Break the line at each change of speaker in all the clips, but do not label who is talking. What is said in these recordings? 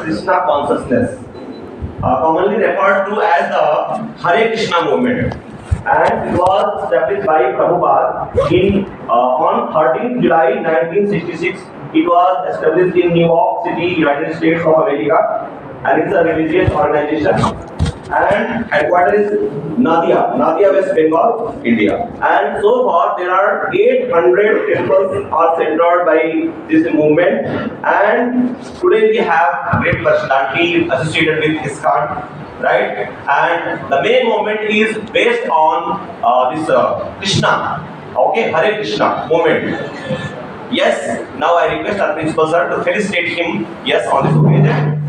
Krishna consciousness, commonly referred to as the Hare Krishna movement, and it was established by Prabhupada in on 13th July 1966. It was established in New York City, United States of America, and it's a religious organization. And headquarters is Nadia, West Bengal, India. And so far there are 800 temples are centered by this movement. And today we have great personality associated with ISKCON, right? And the main movement is based on this Krishna, okay, Hare Krishna movement. Yes, now I request our principal sir to felicitate him, yes, on this occasion.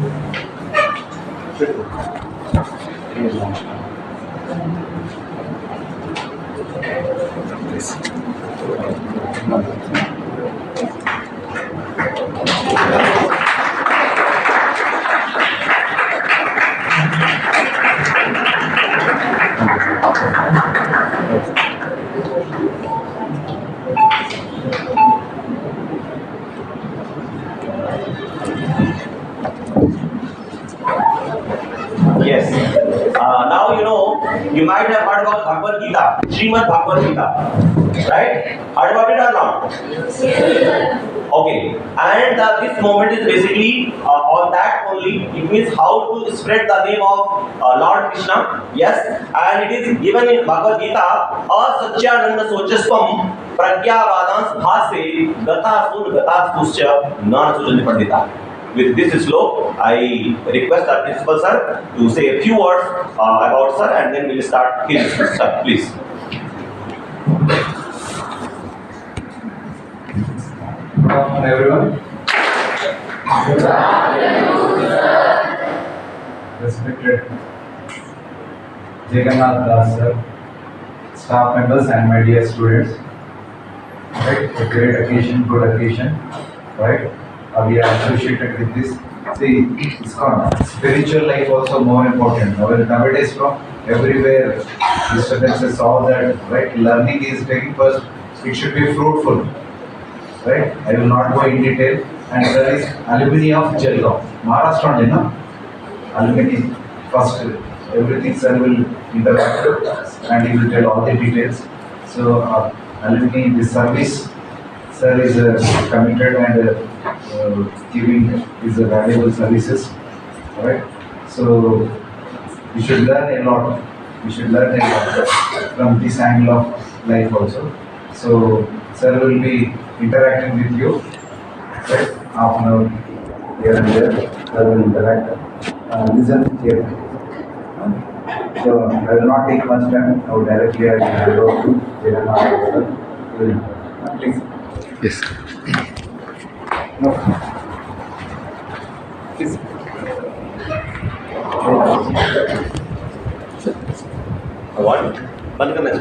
Yes. Now you know, you might have heard about Bhagavad Gita, Srimad Bhagavad Gita, right? Heard about it or not? Okay. And this moment is basically on that only. It means how to spread the name of Lord Krishna. Yes. And it is given in Bhagavad Gita, Asacyananda Sochasvam Pragya Vadans Bhase Gata Sun Gata Stuscha Nana Sujani Pandita. With this slok, I request our principal sir to say a few words about sir, and then we will start his sir, please.
Good afternoon, everyone. Good afternoon, sir. Respected Jagannath Das sir, staff members, and my dear students. Right, a great occasion, good occasion, right? We are associated with this. See, ISKCON, spiritual life also more important. Nowadays, from everywhere, disturbances, all that, right? Learning is taking first. It should be fruitful, right? I will not go in detail. And there is alumni of Jalgaon, Maharashtra, you know? Alumni first. Everything sir will interact and he will tell all the details. So, alumni, this service, sir is committed and giving his valuable services, right? So we should learn a lot. We should learn a lot from this angle of life also. So sir will be interacting with you, right? Half an hour here and there. Sir will interact. Listen here. So I will not take much time. Now directly I will hand over to Jagannath sir. Please.
Yes.
No. Please.
What? बंद करना है.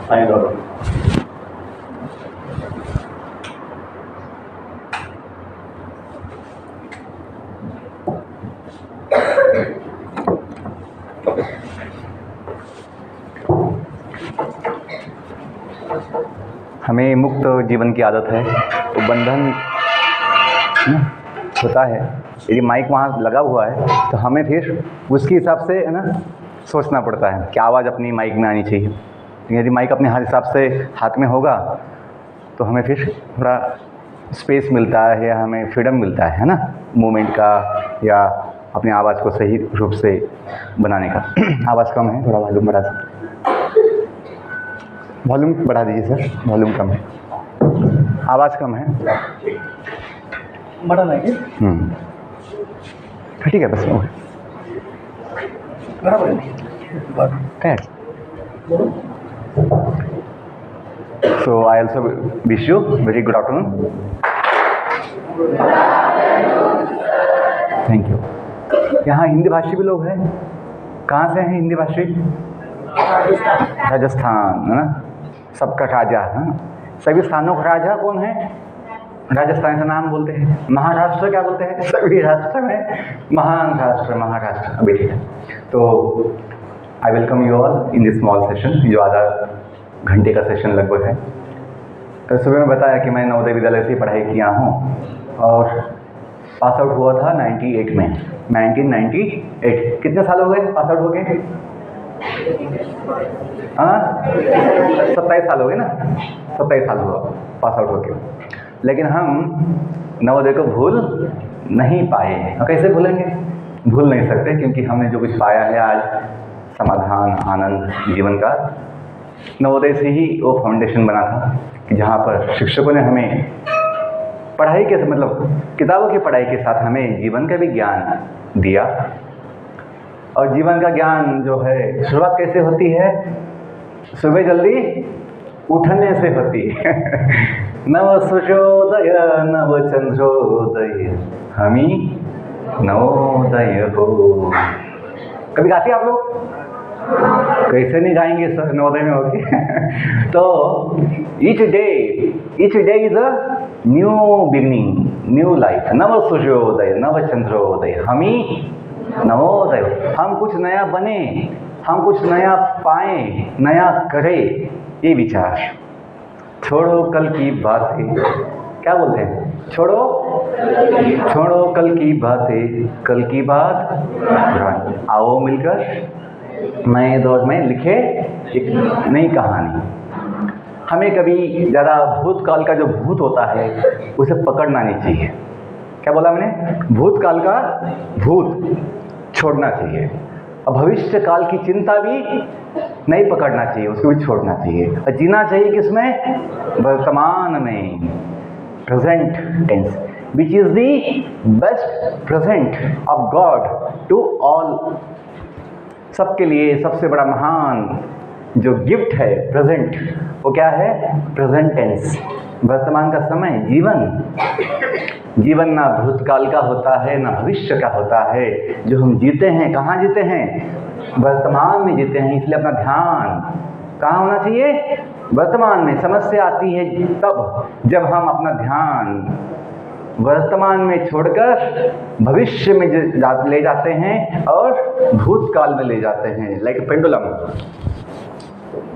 Fine, brother.
हमें मुक्त जीवन की आदत है, तो बंधन होता है. यदि माइक वहाँ लगा हुआ है तो हमें फिर उसके हिसाब से है ना सोचना पड़ता है कि आवाज़ अपनी माइक में आनी चाहिए. यदि माइक अपने हिसाब से हाथ में होगा तो हमें फिर थोड़ा स्पेस मिलता है या हमें फ्रीडम मिलता है ना, मूवमेंट का या अपनी आवाज़ को सही रूप से बनाने का. आवाज़ कम है, थोड़ा वॉल्यूम बढ़ा सकते. वॉल्यूम बढ़ा दीजिए सर, वॉल्यूम कम है, आवाज़ कम है.
बढ़ा देंगे.
ठीक है, बस वो
बराबर है.
So I also wish you very good afternoon. Thank you. यहाँ हिंदी भाषी भी लोग हैं. कहाँ से हैं हिंदी भाषी? राजस्थान, है ना. सबका राजा, है ना. सभी स्थानों का राजा कौन है? राजस्थान का नाम बोलते हैं. महाराष्ट्र क्या बोलते हैं? सभी राष्ट्र में महान राष्ट्र, महाराष्ट्र. अभी ठीक है. तो I welcome you all in this small session, जो आधा घंटे का सेशन लगभग है. तो सुबह में बताया कि मैं नवोदय विद्यालय से पढ़ाई किया हूँ और पास आउट हुआ था 98 में, 1998। कितने साल हो गए पास आउट हो गए? हाँ, 27 साल हो गए ना, 27 साल हुआ पास आउट हो गए। लेकिन हम नवोदय को भूल नहीं पाए। और कैसे भूलेंगे? भूल नहीं सकते, क्योंकि हमने जो कुछ पाया है आज, समाधान, आनंद जीवन का, नवोदय से ही वो फाउंडेशन बना था कि जहाँ पर शिक्षकों ने हमें पढ़ाई के मतलब किताबों की पढ़ाई के साथ हमें जीवन का भी ज्ञान दिया। और जीवन का ज्ञान जो है, शुरुआत कैसे होती है? सुबह जल्दी उठने से होती है। नव सूर्योदय नव चंद्रोदय हमी नवोदय हो। कभी गाते आप लोग? कैसे नहीं गाएंगे सर, नवोदय में होगी। तो each day is a new beginning, new life. नव सूर्योदय नव चंद्रोदय हमी नवोदय। हम कुछ नया बने, हम कुछ नया पाएं, नया करें, ये विचार। छोड़ो कल की बातें, क्या बोलते हैं? छोड़ो कल की बातें, कल की बात पुरानी। आओ मिलकर नए दौर में लिखे एक नई कहानी। हमें कभी ज़्यादा भूतकाल का जो भूत होता है उसे पकड़ना नहीं चाहिए। क्या बोला मैंने? भूतकाल का भूत छोड़ना चाहिए। और भविष्य काल की चिंता भी नहीं पकड़ना चाहिए, उसको भी छोड़ना चाहिए। और जीना चाहिए किसमें? वर्तमान में, present tense, which is the best present of God to all. सबके लिए सबसे बड़ा महान जो गिफ्ट है प्रेजेंट, वो क्या है? प्रेजेंट टेंस, वर्तमान का समय, जीवन ना भूतकाल का होता है ना भविष्य का होता है। जो हम जीते हैं, कहाँ जीते हैं? वर्तमान में जीते हैं। इसलिए अपना ध्यान कहाँ होना चाहिए? वर्तमान में। समस्या आती है तब जब हम अपना ध्यान वर्तमान में छोड़कर भविष्य में ले जाते हैं और भूतकाल में ले जाते हैं। Like a pendulum,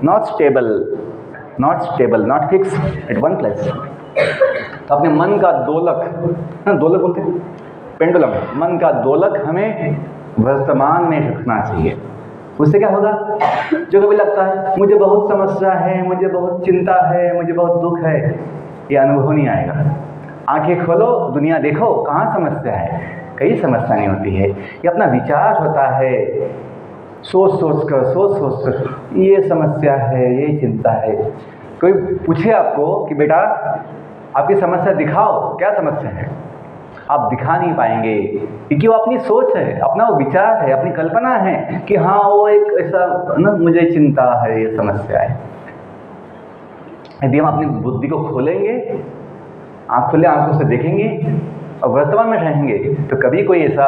not stable, not fix eight one place. तो अपने मन का दोलक, दोलक बोलते हैं, पेंडुलम, मन का दोलक हमें वर्तमान में रखना चाहिए। उससे क्या होगा? जो कभी लगता है मुझे बहुत समस्या है, मुझे बहुत चिंता है, मुझे बहुत दुख है, ये अनुभव नहीं आएगा। आंखें खोलो, दुनिया देखो, कहाँ समस्या है? कई समस्या नहीं होती है। ये अपना विचार होता है, सोच सोच कर ये समस्या है, ये चिंता है। कोई पूछे आपको कि बेटा आपकी समस्या दिखाओ, क्या समस्या है? आप दिखा नहीं पाएंगे, क्योंकि वो अपनी सोच है, अपना वो विचार है, अपनी कल्पना है कि हाँ वो एक ऐसा ना, मुझे चिंता है, ये समस्या है। यदि हम अपनी बुद्धि को खोलेंगे, खुले आंखों से देखेंगे और वर्तमान में रहेंगे, तो कभी कोई ऐसा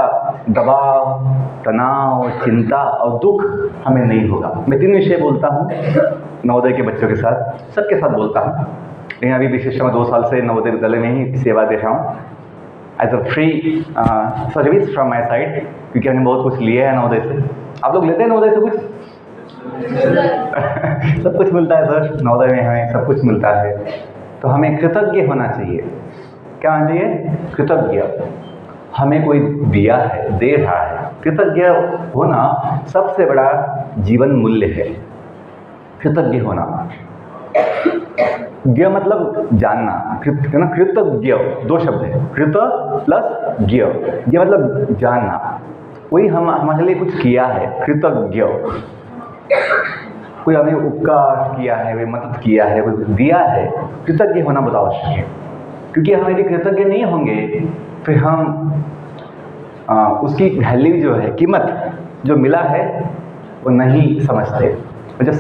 दबाव, तनाव, चिंता और दुख हमें नहीं होगा। मैं 3 विषय बोलता हूँ नवोदय के बच्चों के साथ, सबके साथ बोलता हूँ। लेकिन अभी विशेष मैं 2 साल से नवोदय विद्यालय में ही सेवा दे रहा हूँ as a free service from my side, क्योंकि हमने बहुत कुछ लिया है नवोदय से। आप लोग लेते हैं नवोदय से कुछ? सब कुछ मिलता है सर, नवोदय में हमें सब कुछ मिलता है। तो हमें कृतज्ञ होना चाहिए। क्या होना चाहिए? कृतज्ञ। हमें कोई दिया है, दे रहा है। कृतज्ञ होना सबसे बड़ा जीवन मूल्य है। कृतज्ञ होना, ज्ञ मतलब जानना, कृतज्ञ 2 शब्द है, कृत प्लस ज्ञ। ज्ञ मतलब जानना, कोई हमारे लिए कुछ किया है, कृतज्ञ। कोई हमें उपकार किया है, कोई मदद किया है, कोई दिया है, कृतज्ञ होना बहुत आवश्यक है। क्योंकि हम यदि कृतज्ञ नहीं होंगे फिर हम उसकी वैल्यू जो है, कीमत जो मिला है वो नहीं समझते। जब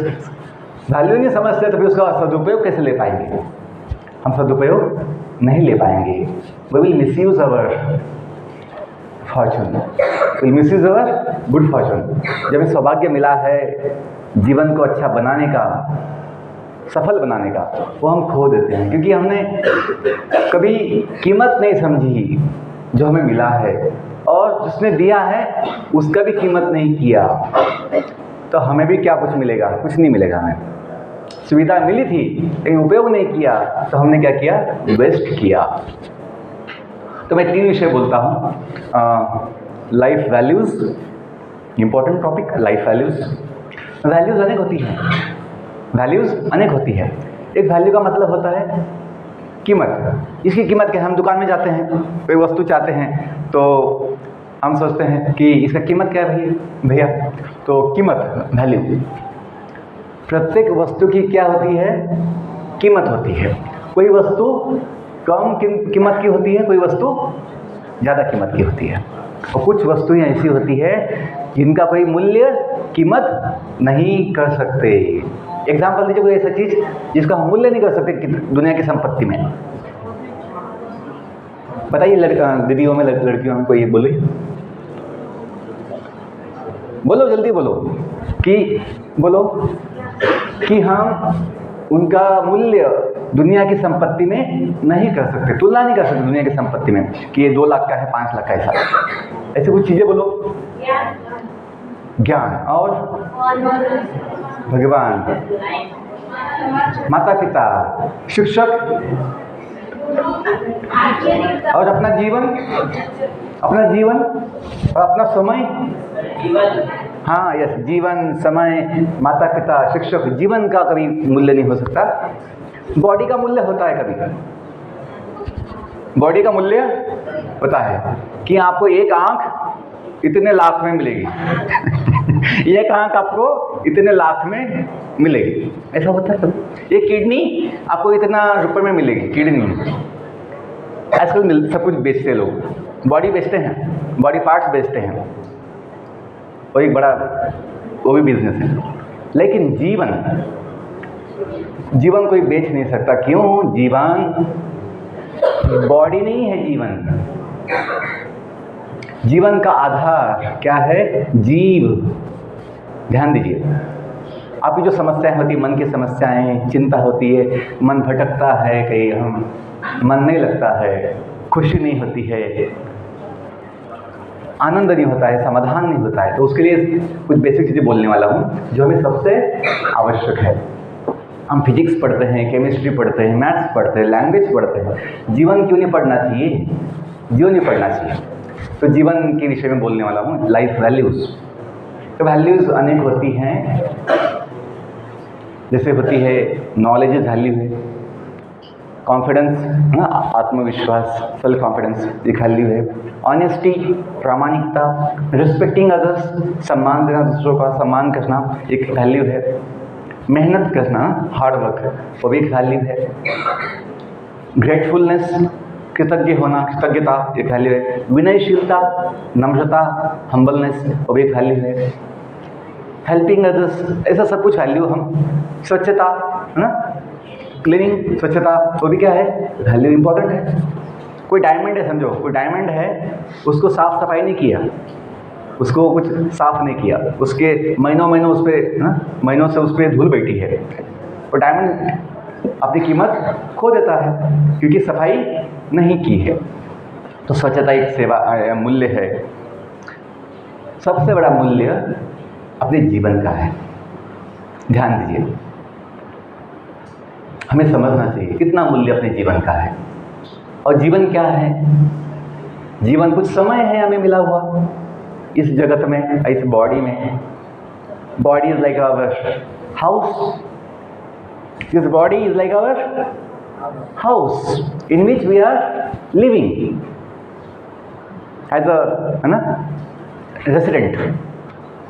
वैल्यू नहीं समझते तो फिर उसका सदुपयोग कैसे ले पाएंगे? हम सदुपयोग नहीं ले पाएंगे। We will misuse our fortune, will misuse our good fortune. जब हमें सौभाग्य मिला है जीवन को अच्छा बनाने का, सफल बनाने का, वो हम खो देते हैं क्योंकि हमने कभी कीमत नहीं समझी जो हमें मिला है, और जिसने दिया है उसका भी कीमत नहीं किया। तो हमें भी क्या कुछ मिलेगा? कुछ नहीं मिलेगा। हमें सुविधा मिली थी लेकिन उपयोग नहीं किया, तो हमने क्या किया? वेस्ट किया। तो मैं 3 विषय बोलता हूँ। Life values, important topic, life values. Values अनेक होती हैं, वैल्यूज़ अनेक होती है। एक वैल्यू का मतलब होता है कीमत। इसकी कीमत क्या है? हम दुकान में जाते हैं, कोई वस्तु चाहते हैं तो हम सोचते हैं कि इसका कीमत क्या है भैया, तो कीमत, वैल्यू। प्रत्येक वस्तु की क्या होती है? कीमत होती है। कोई वस्तु कम कीमत की होती है, कोई वस्तु ज़्यादा कीमत की होती है, और कुछ वस्तुएं ऐसी होती है जिनका कोई मूल्य, कीमत नहीं कर सकते। एग्जाम्पल दीजिए कोई ऐसा चीज़ जिसका हम मूल्य नहीं कर सकते दुनिया की संपत्ति में। बताइए दीदियों में, लड़कियों में कोई बोले, बोलो जल्दी बोलो कि हम उनका मूल्य दुनिया की संपत्ति में नहीं कर सकते, तुलना नहीं कर सकते दुनिया की संपत्ति में कि ये 2 लाख का है, 5 लाख का, ऐसे कुछ चीज़ें बोलो। ज्ञान और भगवान, माता पिता, शिक्षक और अपना जीवन और अपना समय। हाँ, यस, जीवन, समय, माता पिता, शिक्षक, जीवन का कभी मूल्य नहीं हो सकता। बॉडी का मूल्य होता है कभी, बॉडी का मूल्य होता है कि आपको एक आंख इतने लाख में मिलेगी एक आंख आपको इतने लाख में मिलेगी, ऐसा होता है कभी। एक किडनी आपको इतना रुपए में मिलेगी, किडनी। आजकल सब कुछ बेचते हैं लोग, बॉडी बेचते हैं, बॉडी पार्ट्स बेचते हैं, और एक बड़ा वो भी बिजनेस है। लेकिन जीवन कोई बेच नहीं सकता। क्यों? जीवन बॉडी नहीं है। जीवन का आधार क्या है? जीव। ध्यान दीजिए, आपकी जो समस्याएं होती है, मन की समस्याएं, चिंता होती है, मन भटकता है, कहीं मन नहीं लगता है, खुशी नहीं होती है, आनंद नहीं होता है, समाधान नहीं होता है, तो उसके लिए कुछ बेसिक चीज़ें बोलने वाला हूँ जो हमें सबसे आवश्यक है। हम फिजिक्स पढ़ते हैं, केमिस्ट्री पढ़ते हैं, मैथ्स पढ़ते हैं, लैंग्वेज पढ़ते हैं, जीवन क्यों नहीं पढ़ना चाहिए? जीवन नहीं पढ़ना चाहिए। तो जीवन के विषय में बोलने वाला हूँ, लाइफ वैल्यूज़। तो वैल्यूज़ अनेक होती हैं, जैसे होती है नॉलेज वैल्यू है, कॉन्फिडेंस, आत्मविश्वास, सेल्फ कॉन्फिडेंस एक वैल्यू है, ऑनेस्टी, प्रामाणिकता, रिस्पेक्टिंग अदर्स, सम्मान देना, दूसरों का सम्मान करना एक वैल्यू है, मेहनत करना, हार्ड वर्क, वो भी एक वैल्यू है, ग्रेटफुलनेस, कृतज्ञ होना, कृतज्ञता एक वैल्यू है, विनयशीलता, नम्रता, हम्बलनेस, वो भी एक वैल्यू है, हेल्पिंग अदर्स, ऐसा सब कुछ वैल्यू। हम स्वच्छता, है ना, क्लीनिंग, स्वच्छता, वो भी क्या है? वैल्यू, इंपॉर्टेंट है। कोई डायमंड है, समझो कोई डायमंड है, उसको साफ सफाई नहीं किया, उसको कुछ साफ नहीं किया, उसके महीनों उस पर महीनों से उस पर धूल बैठी है, और डायमंड अपनी कीमत खो देता है क्योंकि सफाई नहीं की है। तो स्वच्छता एक सेवा मूल्य है। सबसे बड़ा मूल्य अपने जीवन का है। ध्यान दीजिए, हमें समझना चाहिए कितना मूल्य अपने जीवन का है। और जीवन क्या है? जीवन कुछ समय है हमें मिला हुआ इस जगत में, इस बॉडी में। Body is like our house, this body is like our house in which we are living as a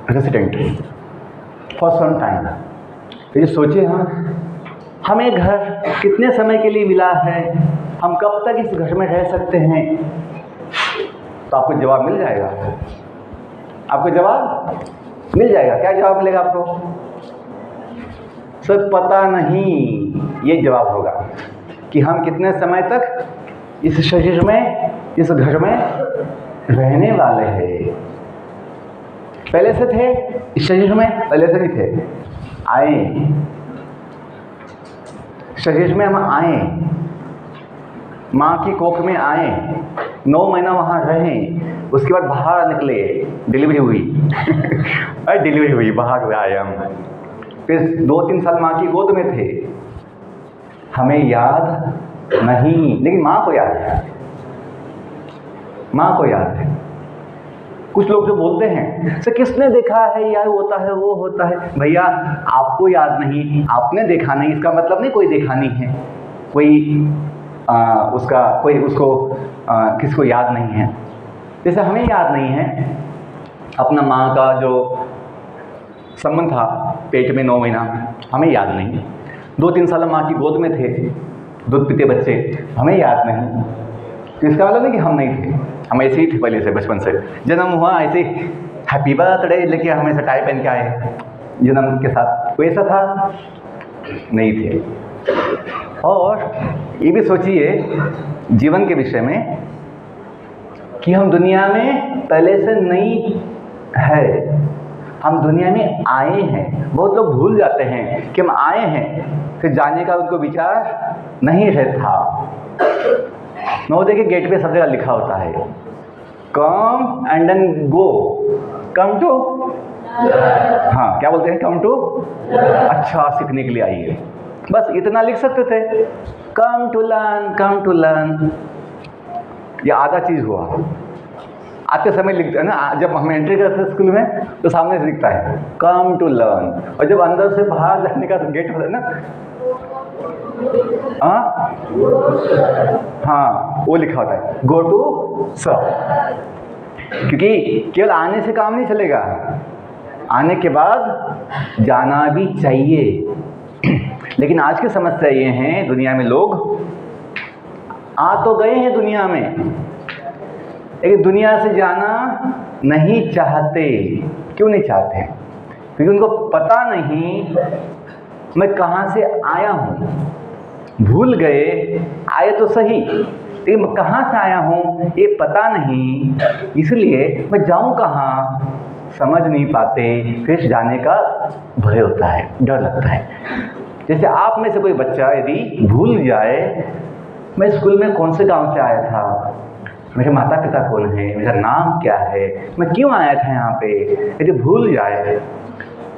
resident for some time. तो ये सोचिए, हमें घर कितने समय के लिए मिला है, हम कब तक इस घर में रह सकते हैं? तो आपको जवाब मिल जाएगा, आपको जवाब मिल जाएगा। क्या जवाब मिलेगा आपको? सर पता नहीं, ये जवाब होगा कि हम कितने समय तक इस शरीर में, इस घर में रहने वाले हैं। पहले से थे इस शरीर में? पहले से नहीं थे, आए शरीर में, हम आए, माँ की कोख में आए, 9 महीना वहाँ रहें, उसके बाद बाहर निकले, डिलीवरी हुई डिलीवरी हुई, बाहर आए हम, फिर 2-3 साल माँ की गोद में थे। हमें याद नहीं, लेकिन माँ को याद है। माँ को याद है। कुछ लोग जो बोलते हैं सर किसने देखा है, यह होता है वो होता है, भैया आपको याद नहीं, आपने देखा नहीं, इसका मतलब नहीं कोई देखा नहीं है, कोई उसको किसको याद नहीं है। जैसे हमें याद नहीं है अपना माँ का जो संबंध था पेट में 9 महीना, हमें याद नहीं। 2-3 साल माँ की गोद में थे, दूध पीते बच्चे, हमें याद नहीं। तो इसका मतलब नहीं कि हम नहीं थे, हम ऐसे ही थे पहले से, बचपन से जन्म हुआ ऐसे हैप्पी बर्थडे लेके हम ऐसा टाई पहन के आए जन्म के साथ, कोई ऐसा था नहीं थे। और ये भी सोचिए जीवन के विषय में कि हम दुनिया में पहले से नहीं है, हम दुनिया में आए हैं। बहुत लोग भूल जाते हैं कि हम आए हैं, फिर जाने का उनको विचार नहीं रहता। नवोदय के गेट पे सब जगह लिखा होता है come and then go, come to, हाँ क्या बोलते हैं, कम टू, अच्छा सीखने के लिए आइए, बस इतना लिख सकते थे, come to learn, come to learn. ये आधा चीज़ हुआ। आते समय लिखते हैं ना, जब हम एंट्री करते हैं स्कूल में तो सामने से लिखता है कम टू लर्न, और जब अंदर से बाहर जाने का गेट होता है ना, हाँ वो लिखा होता है गो टू सर। क्योंकि केवल आने से काम नहीं चलेगा, आने के बाद जाना भी चाहिए। लेकिन आज की समस्या ये है, दुनिया में लोग आ तो गए हैं दुनिया में, लेकिन दुनिया से जाना नहीं चाहते। क्यों नहीं चाहते? क्योंकि उनको पता नहीं मैं कहाँ से आया हूँ। भूल गए, आए तो सही, लेकिन मैं कहाँ से आया हूँ ये पता नहीं, इसलिए मैं जाऊँ कहाँ समझ नहीं पाते, फिर जाने का भय होता है, डर लगता है। जैसे आप में से कोई बच्चा यदि भूल जाए मैं स्कूल में कौन से गांव से आया था, मेरे माता पिता कौन है, मेरा नाम क्या है, मैं क्यों आया था यहाँ पे, यदि भूल जाए।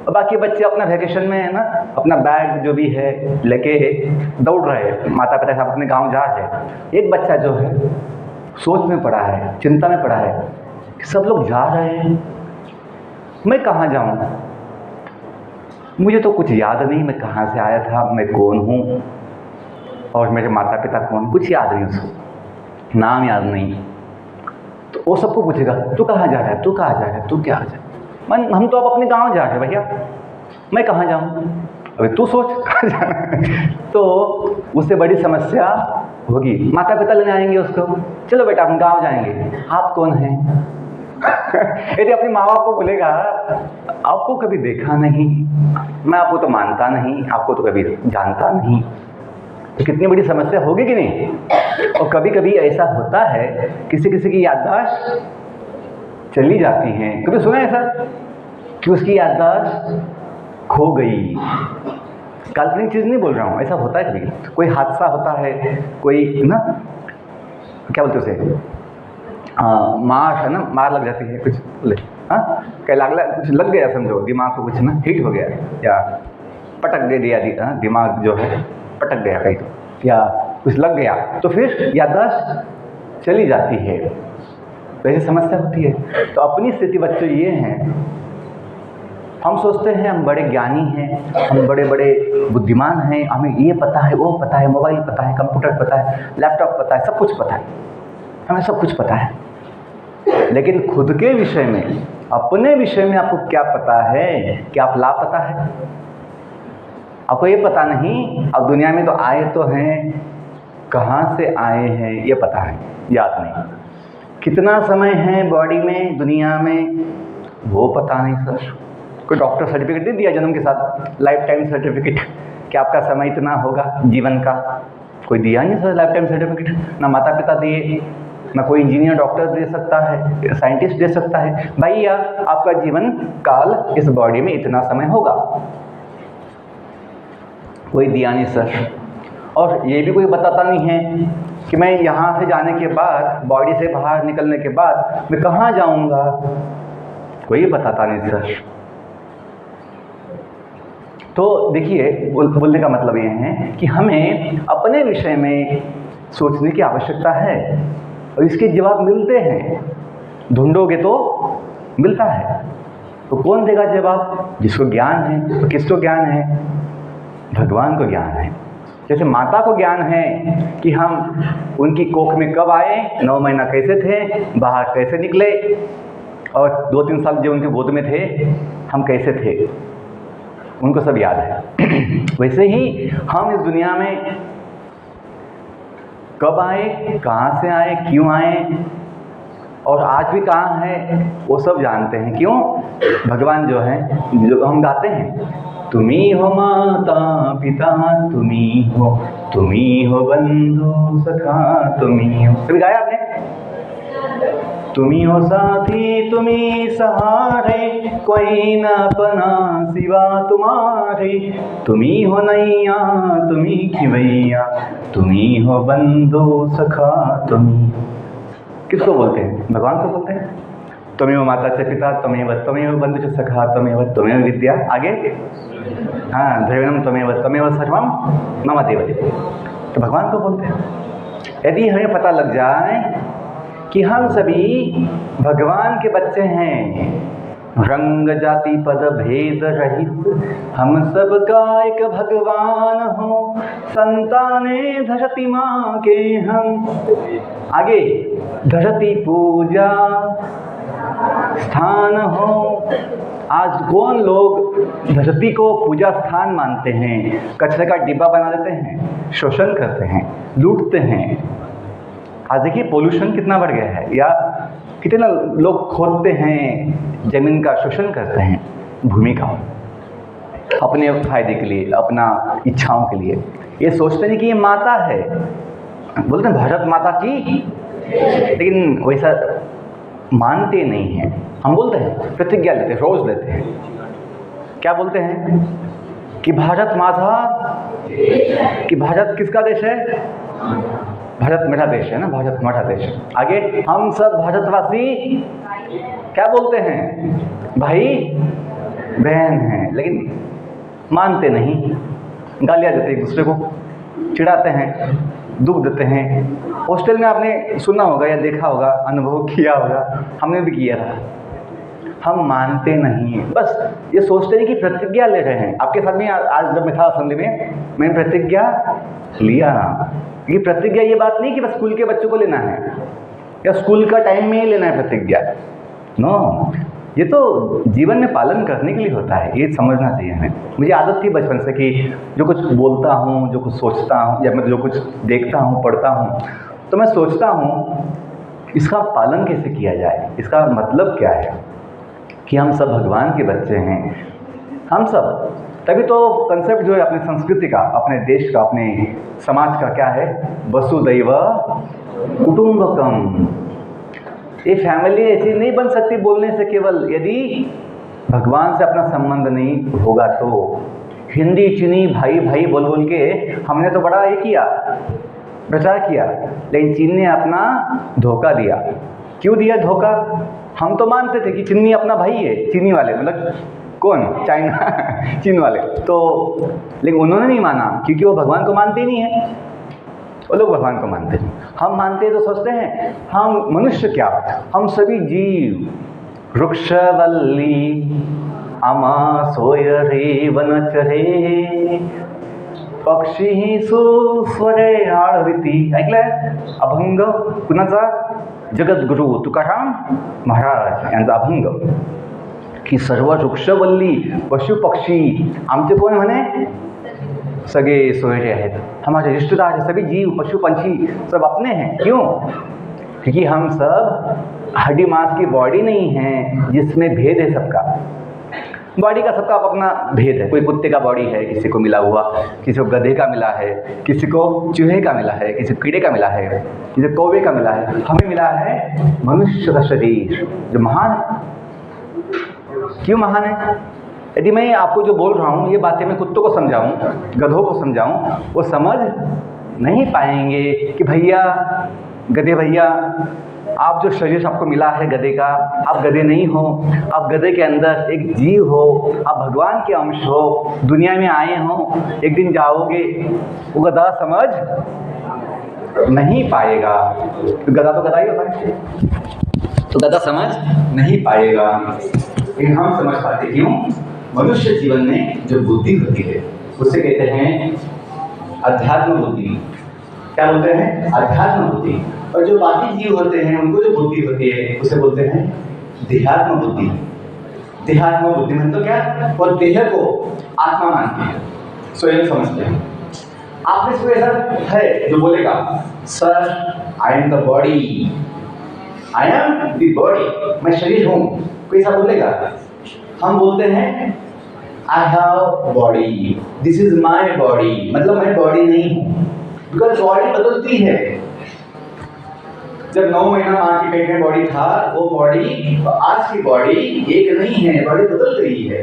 और बाकी बच्चे अपना वैकेशन में है ना, अपना बैग जो भी है लेके दौड़ रहे हैं, माता पिता साथ अपने गांव जा रहे हैं। एक बच्चा जो है सोच में पड़ा है, चिंता में पड़ा है कि सब लोग जा रहे हैं, मैं कहाँ जाऊँ, मुझे तो कुछ याद नहीं, मैं कहाँ से आया था, मैं कौन हूँ और मेरे माता पिता कौन, कुछ याद नहीं, उसको नाम याद नहीं। तो वो सबको पूछेगा तू कहाँ जा रहा है, तू कहाँ जा रहा है, तू क्या जा रहा है। हम तो अब अपने गांव जा रहे हैं भैया, मैं कहाँ जाऊँ, अभी तू सोच कहाँ जाना है। तो उससे बड़ी समस्या होगी। माता पिता लेने आएंगे उसको, चलो बेटा हम गांव जाएंगे, आप कौन हैं। यदि अपने माँ बाप को बोलेगा आपको कभी देखा नहीं, मैं आपको तो मानता नहीं, आपको तो कभी जानता नहीं, तो कितनी बड़ी समस्या होगी कि नहीं। और कभी कभी ऐसा होता है किसी किसी की याददाश्त चली जाती है। कभी सुना है ऐसा कि उसकी याददाश्त खो गई। काल्पनिक चीज़ नहीं बोल रहा हूँ, ऐसा होता है कभी, कोई हादसा होता है, कोई ना क्या बोलते उसे, मार है ना, मार लग जाती है कुछ बोले, हाँ क्या कुछ लग गया समझो, दिमाग को कुछ ना हिट हो गया या पटक दे दिया, दिमाग जो है पटक गया कहीं तो, या कुछ लग गया तो फिर याददाश्त चली जाती है। तो ऐसी समस्या होती है। तो अपनी स्थिति बच्चों ये है, हम सोचते हैं हम बड़े ज्ञानी हैं, हम बड़े बड़े बुद्धिमान हैं, हमें ये पता है, वो पता है, मोबाइल पता है, कंप्यूटर पता है, लैपटॉप पता है, सब कुछ पता है, हमें सब कुछ पता है। लेकिन खुद के विषय में, अपने विषय में आपको क्या पता है? क्या आप लापता है? आपको ये पता नहीं। अब दुनिया में तो आए तो हैं, कहाँ से आए हैं ये पता है, याद नहीं। कितना समय है बॉडी में, दुनिया में, वो पता नहीं सर। कोई डॉक्टर सर्टिफिकेट दे दिया जन्म के साथ, लाइफ टाइम सर्टिफिकेट कि आपका समय इतना होगा जीवन का, कोई दिया नहीं सर लाइफ टाइम सर्टिफिकेट। ना माता पिता दिए, ना कोई इंजीनियर डॉक्टर दे सकता है, साइंटिस्ट दे सकता है, भैया आपका जीवन काल इस बॉडी में इतना समय होगा, कोई दिया नहीं सर। और ये भी कोई बताता नहीं है कि मैं यहाँ से जाने के बाद, बॉडी से बाहर निकलने के बाद मैं कहाँ जाऊँगा, कोई बताता नहीं सर। तो देखिए, बोलने का मतलब ये है कि हमें अपने विषय में सोचने की आवश्यकता है। और इसके जवाब मिलते हैं, ढूंढोगे तो मिलता है। तो कौन देगा जवाब? जिसको ज्ञान है। तो किसको ज्ञान है? भगवान को ज्ञान है। जैसे माता को ज्ञान है कि हम उनकी कोख में कब आए, 9 महीना कैसे थे, बाहर कैसे निकले, और 2-3 साल जो उनके गोद में थे हम कैसे थे, उनको सब याद है। वैसे ही हम इस दुनिया में कब आए, कहाँ से आए, क्यों आए, और आज भी कहाँ है, वो सब जानते हैं। क्यों? भगवान जो है, जो हम गाते हैं, तुम्ही हो माता पिता, तुम्ही हो बंधु सखा, तुम्ही हो, कभी गाया आपने? तुम्ही हो साथी, तुम्ही सहारे, कोई न अपना सिवा तुम्हारे, तुम्ही हो नैया, तुम्ही खिवैया, तुम्ही हो बंधु सखा, तुम्ही। किसको बोलते हैं? भगवान को बोलते हैं। त्वमेव माता च पिता, त्वमेव बंधु च सखा, त्वमेव विद्या, आगे हाँ, द्रविणम त्वमेव सर्वम मम देवदेव। तो भगवान को बोलते हैं। यदि हमें पता लग जाए कि हम सभी भगवान के बच्चे हैं, रंग जाति पद भेद रहित हम सब का एक भगवान हो, संताने धरती माँ के हम, आगे धरती पूजा स्थान हो। आज कौन लोग धरती को पूजा स्थान मानते हैं? कचरे का डिब्बा बना देते हैं, शोषण करते हैं, लूटते हैं। आज देखिए पोल्यूशन कितना बढ़ गया है, या कितने लोग खोदते हैं, जमीन का शोषण करते हैं, भूमि का, अपने फायदे के लिए, अपना इच्छाओं के लिए। ये सोचते हैं कि ये माता है, बोलते हैं भारत माता की, लेकिन वैसा मानते नहीं हैं। हम बोलते हैं, प्रतिज्ञा लेते हैं, रोज लेते हैं, क्या बोलते हैं कि भारत माता, कि भारत किसका देश है? भारत मेरा देश है ना, भारत हमारा देश है। आगे हम सब भारतवासी क्या बोलते हैं? भाई बहन हैं, लेकिन मानते नहीं, गालियाँ देते एक दूसरे को, चिढ़ाते हैं, दुख देते हैं। हॉस्टल में आपने सुना होगा या देखा होगा, अनुभव किया होगा, हमने भी किया था। हम मानते नहीं हैं, बस ये सोचते हैं कि प्रतिज्ञा ले रहे हैं। आपके साथ में आज जब मैं था असेंबली में, मैंने प्रतिज्ञा लिया। ये प्रतिज्ञा ये बात नहीं कि बस स्कूल के बच्चों को लेना है या स्कूल का टाइम में ही लेना है प्रतिज्ञा, नो, ये तो जीवन में पालन करने के लिए होता है। ये समझना चाहिए हमें। मुझे आदत थी बचपन से कि जो कुछ बोलता हूँ, जो कुछ सोचता हूँ, या मैं जो कुछ देखता हूँ, पढ़ता हूँ, तो मैं सोचता हूँ इसका पालन कैसे किया जाए, इसका मतलब क्या है कि हम सब भगवान के बच्चे हैं, हम सब। तभी तो कंसेप्ट जो है अपनी संस्कृति का, अपने देश का, अपने समाज का क्या है? वसुदैव कुटुंबकम। ये फैमिली ऐसी नहीं बन सकती बोलने से केवल, यदि भगवान से अपना संबंध नहीं होगा तो। हिंदी चीनी भाई भाई बोल बोल के हमने तो बड़ा ये किया, प्रचार किया, लेकिन चीन ने अपना धोखा दिया। क्यों दिया धोखा? हम तो मानते थे कि चीनी अपना भाई है, चीनी वाले, मतलब कौन? चाइना चीन वाले तो, लेकिन उन्होंने नहीं माना क्योंकि वो भगवान को मानते ही नहीं है। वो लोग भगवान को मानते हैं, हम मानते हैं तो सोचते हैं हम मनुष्य क्या, हम सभी जीव। वृक्षवल्ली अमा सोय रे वनचरे पक्षी सुस्वरे आळविती। ऐकलंय? अभंग कुणाचा? जगद्गुरु तुकाराम महाराज यांचा अभंग, की सर्व वृक्षवल्ली पशु पक्षी आमचे कोण म्हणे? सगे सोयरे आहेत, हमारे रिश्तेदार हैं, सभी जीव पशु पंछी सब अपने हैं। क्यों? क्योंकि हम सब हड्डी मांस की बॉडी नहीं है जिसमें भेद है सबका। बॉडी का सबका अपना भेद है। कोई कुत्ते का बॉडी है, किसी को मिला हुआ, किसी को गधे का मिला है, किसी को चूहे का मिला है, किसी को कीड़े का मिला है, किसी को कौवे का मिला है। हमें मिला है मनुष्य का शरीर जो महान है। क्यों महान है? यदि मैं आपको जो बोल रहा हूँ ये बातें मैं कुत्तों को समझाऊँ, गधों को समझाऊँ, वो समझ नहीं पाएंगे कि भैया, गधे भैया, आप जो शरीर आपको मिला है गधे का, आप गधे नहीं हो, आप गधे के अंदर एक जीव हो, आप भगवान के अंश हो, दुनिया में आए हो, एक दिन जाओगे। वो गधा समझ नहीं पाएगा। तो गधा तो गधा ही होता है, तो गधा समझ नहीं पाएगा। लेकिन हम समझ पाते, क्यों? मनुष्य जीवन में जो बुद्धि होती है उसे कहते हैं अध्यात्म बुद्धि। क्या बोलते हैं? अध्यात्म बुद्धि। और जो बाकी जीव होते हैं उनको जो बुद्धि होती है उसे बोलते हैं देहात्म बुद्धि। देहात्म बुद्धि मतलब क्या? और देह को आत्मा मानते हैं, स्वयं समझते हैं। आप में से ऐसा है जो बोलेगा sir I am the body, I am the body, मैं शरीर हूं? कोई ऐसा बोलेगा? हम बोलते हैं I have body, this is my body, मतलब मैं बॉडी नहीं हूं। बिकॉज बॉडी बदलती है। जब 9 महीना मां के पेट में बॉडी था, वो बॉडी आज की बॉडी एक नहीं है, बॉडी बदल रही है।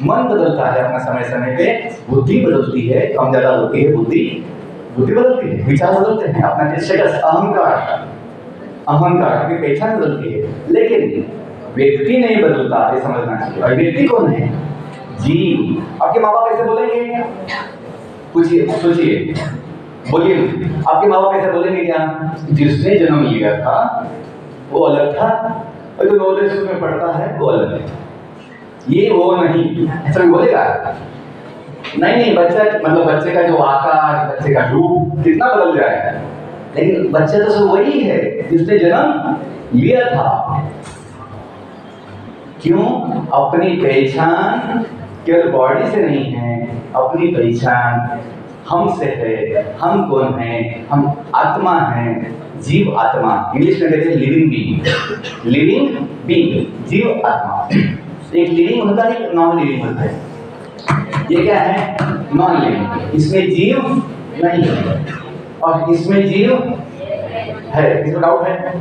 मन बदलता है अपना समय समय पे, बुद्धि बदलती है, कम ज्यादा होती है बुद्धि बदलती है, विचार बदलते हैं, अपना स्टेटस, अहंकार की पहचान बदलती है। लेकिन व्यक्ति नहीं बदलता, ये समझना चाहिए। और व्यक्ति कौन है? जीव। आपके माँ बाप ऐसे बोलेंगे? पूछिए, सोचिए, बोलिए। आपके माँ बाप ऐसे बोलेंगे क्या? जिसने जन्म लिया था वो अलग था, और जो नॉलेज में पढ़ता है वो अलग है, ये वो नहीं, ऐसा बोलेगा? नहीं, बच्चा मतलब बच्चे का जो आकार, बच्चे का रूप कितना बदल जाएगा, लेकिन बच्चा तो सब वही है जिसने जन्म लिया था। क्यों? अपनी पहचान केवल बॉडी से नहीं है, अपनी पहचान हमसे है। हम कौन है? हम आत्मा हैं, जीव आत्मा। इंग्लिश में कहते हैं लिविंग बीइंग, लिविंग बीइंग, जीव आत्मा। एक लिविंग होता है, एक नॉन लिविंग होता है। ये क्या है? Non living. इसमें जीव नहीं है और इसमें जीव है। इसमें डाउट है?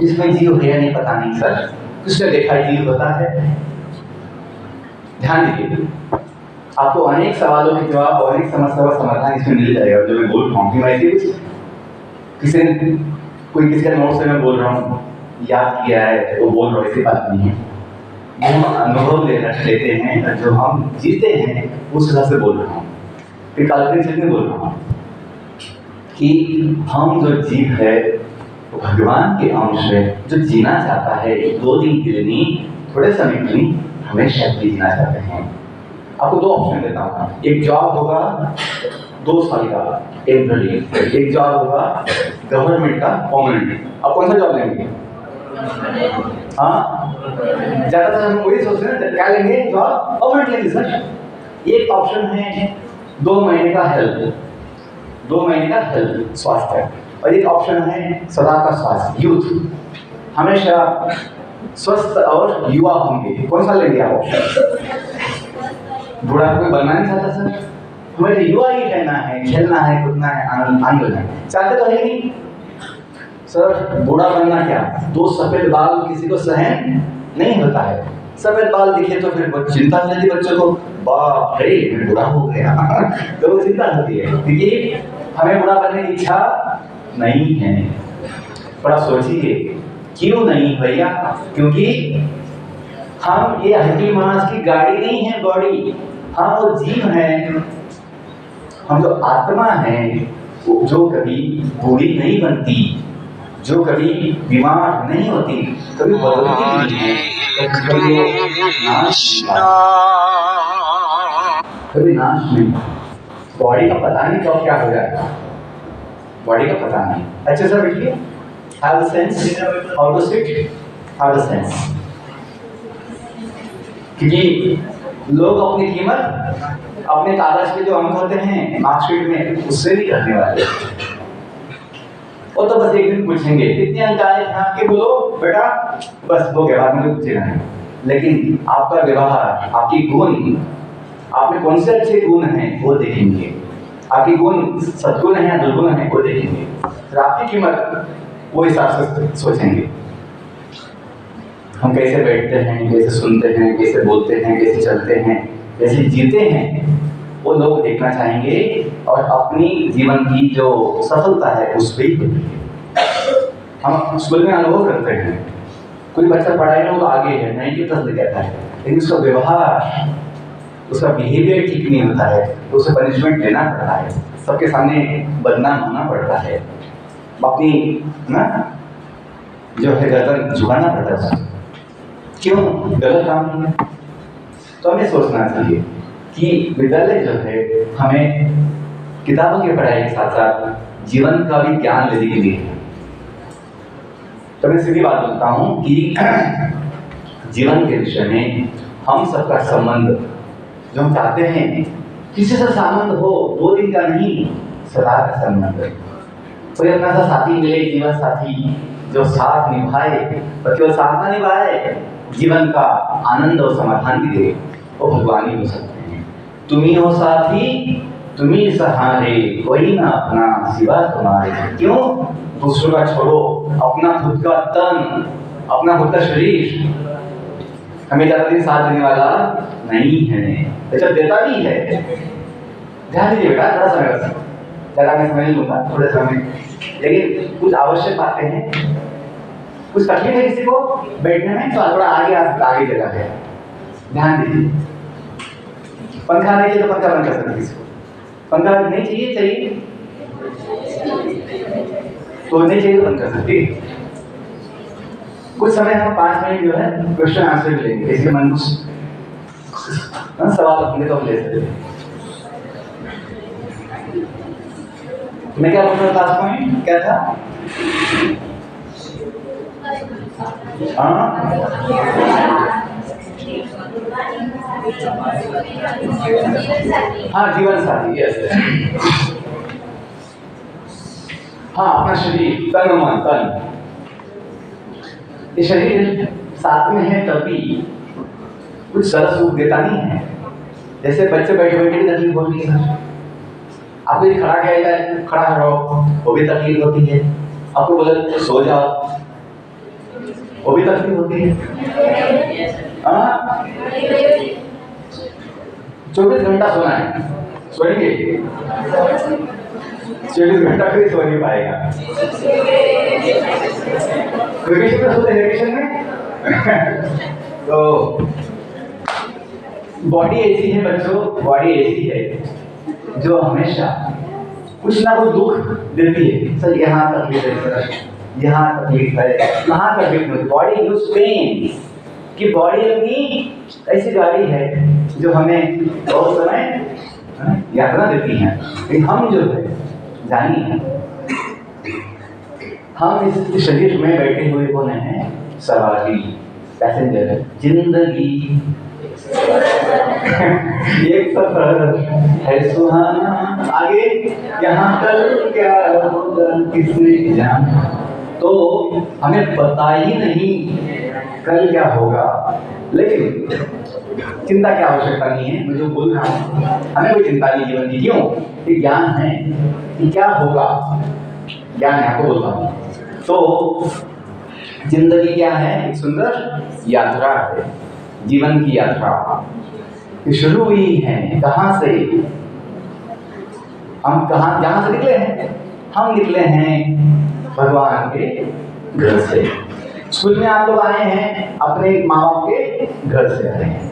इसमें जीव है या नहीं पता नहीं सर, किसने देखा है जीव होता है? ध्यान दीजिए, आपको अनेक सवालों के जवाब और अनेक समस्याओं का समाधान इसमें मिल जाएगा। जो मैं बोल रहा हूँ कि मैं ऐसे कुछ किसी का नोट से मैं बोल रहा हूँ, याद किया है वो बोल रहा हूँ, ऐसी बात नहीं है। वो हम अनुभव लेते हैं, जो हम जीते हैं उस हिसाब से बोल रहा हूँ। फिर काल्पनिक चीज में बोल रहा हूँ कि हम जो जीव है वो भगवान के अंश है, जो जीना चाहता है 2 दिन के लिए नहीं, थोड़े समय के लिए हमेशा भी जीना चाहते हैं। आपको 2 ऑप्शन देता हूँ। एक जॉब होगा 2 साल का टेम्पररी, एक जॉब होगा गवर्नमेंट का परमानेंट। आप कौन सा जॉब लेंगे? हाँ, ज्यादातर हम वही सोचते हैं, क्या लेंगे? जॉब परमानेंट लेंगे सर। एक ऑप्शन है 2 महीने का हेल्थ, 2 महीने का हेल्थ स्वास्थ्य, और एक ऑप्शन है सदा का स्वास्थ्य, यूथ, हमेशा स्वस्थ और युवा होंगे। कौन सा लेंगे आप ऑप्शन? बूढ़ा कोई बनना नहीं चाहता सर, हमें तो युवा ही रहना है, खेलना है, कूदना है, आनंद लेना है, चाहते तो है नहीं सर। बूढ़ा बनना क्या? 2 सफेद बाल किसी को सहन नहीं होता है। सफेद बाल दिखे तो फिर चिंता हो जाती बच्चों को, बाप रे मैं बूढ़ा हो गया तो वो चिंता होती है, क्योंकि हमें बूढ़ा बनने की इच्छा नहीं है। बड़ा सोचिए, क्यों नहीं भैया? क्योंकि हम ये हड्डी मांस की गाड़ी नहीं है बॉडी, हम वो जीव हैं। हम जो आत्मा है जो कभी बूढ़ी नहीं बनती, जो कभी बीमार नहीं होती, कभी बदलती नहीं है, कभी नाश नहीं। बॉडी का पता नहीं कब क्या हो जाएगा, बॉडी का पता नहीं। अच्छे सर बैठिए, have the sense how to sit, have the sense। क्योंकि लोग अपनी कीमत अपने कागज के जो अंक होते हैं मार्कशीट में उससे नहीं करने वाले। वो तो बस एक दिन पूछेंगे कितने अंक आए थे आपके, बोलो बेटा, बस वो के बाद मुझे पूछेगा नहीं। लेकिन आपका व्यवहार, आपकी गुण, आप में कौन से अच्छे गुण हैं वो देखेंगे, आपकी गुण सद्गुण है या दुर्गुण है वो देखेंगे, फिर आपकी कीमत वो हिसाब से सोचेंगे। हम कैसे बैठते हैं, कैसे सुनते हैं, कैसे बोलते हैं, कैसे चलते हैं, कैसे जीते हैं, वो लोग देखना चाहेंगे और अपनी जीवन की जो सफलता है उस पर ही हम स्कूल में अनुभव करते हैं। कोई बच्चा पढ़ाई में तो आगे है, 90+ लेके आता है, लेकिन उसका व्यवहार, उसका बिहेवियर ठीक नहीं होता है तो उसे पनिशमेंट लेना पड़ता है, सबके सामने बदनाम होना पड़ता है। अपनी ना जो है गर्दन झुकाना पड़ता है उसको। क्यों? गलत काम नहीं है। तो हमें सोचना चाहिए कि विद्यालय जो है हमें किताबों की पढ़ाई के साथ साथ जीवन का भी ज्ञान लेने के लिए है। तो मैं सीधी बात बोलता हूँ कि जीवन के विषय में हम सबका संबंध जो हम चाहते हैं, किसी से संबंध हो, 2 दिन का नहीं, सदा का संबंध। कोई अपना सा साथी मिले, जीवन साथी जो साथ निभाए, और केवल साथ ना निभाए, जीवन का आनंद और समाधान भी दे, वो भगवान ही हो सकते हैं। तुम ही हो साथी, तुम ही सहारे, कोई ना अपना सिवा तुम्हारे। क्यों? दूसरों का छोड़ो, अपना खुद का तन, अपना खुद का शरीर हमें ज़्यादा दिन साथ देने वाला नहीं है, अच्छा देता भी है। ध्यान दीजिए बेटा, थोड़ा समय बस, ज़्यादा मैं समझ लूँगा थोड़े समय, लेकिन कुछ आवश्यक बातें हैं। कुछ तकलीफ है किसी को बैठने में, तो थोड़ा आगे आ सकता, आगे जगह है, ध्यान दीजिए। पंखा नहीं चाहिए तो पंखा बंद कर सकते किसी को, पंखा नहीं चाहिए, चाहिए तो नहीं चाहिए तो बंद कर सकते। कुछ समय हम 5 मिनट जो है क्वेश्चन आंसर लेंगे, इसलिए मन कुछ सवाल होंगे तो हम ले सकते हैं। मैं क्या बोल रहा था? लास्ट पॉइंट क्या था? हाँ, जीवन साथी, यस। हाँ, अपना शरीर, तन मन, तन, ये शरीर साथ में है तभी कुछ सरल सुख देता नहीं है। जैसे बच्चे बैठे बैठे भी तकलीफ होती है, आपको ये खड़ा किया जाए, खड़ा रहो, वो भी तकलीफ होती है। आपको बोले सो जाओ, वो भी तकलीफ होती है। 24 घंटा सोना है, सोएंगे? 24 घंटा फिर सो नहीं पाएगा। वेकेशन में सोते, वेकेशन में तो बॉडी ऐसी है बच्चों, बॉडी ऐसी है जो हमेशा कुछ ना कुछ दुख देती है। सर यहाँ तकलीफ है, सर यहाँ तकलीफ है, कहाँ तकलीफ है, बॉडी यूज पेन। कि बॉडी अपनी ऐसी गाड़ी है जो हमें बहुत समय यात्रा देती है, लेकिन हम जो है जानिए, हम इस शरीर में बैठे हुए कौन हैं? सवारी, पैसेंजर। जिंदगी एक सफर है सुहाना, आगे यहाँ कल क्या होगा किसने जाना। तो हमें पता ही नहीं कल क्या होगा, लेकिन चिंता की आवश्यकता नहीं है। मैं जो बोल रहा हूँ, हमें कोई चिंता नहीं जीवन की। क्यों? ये ज्ञान है कि क्या होगा, ज्ञान है, आपको बोलता हूँ। तो जिंदगी क्या है? एक सुंदर यात्रा है, जीवन की यात्रा। ये शुरू हुई है कहाँ से? हम कहाँ, जहाँ से निकले हैं? हम निकले हैं भगवान के घर से। स्कूल में आप लोग आए हैं अपने माँ बाप के घर से आए हैं,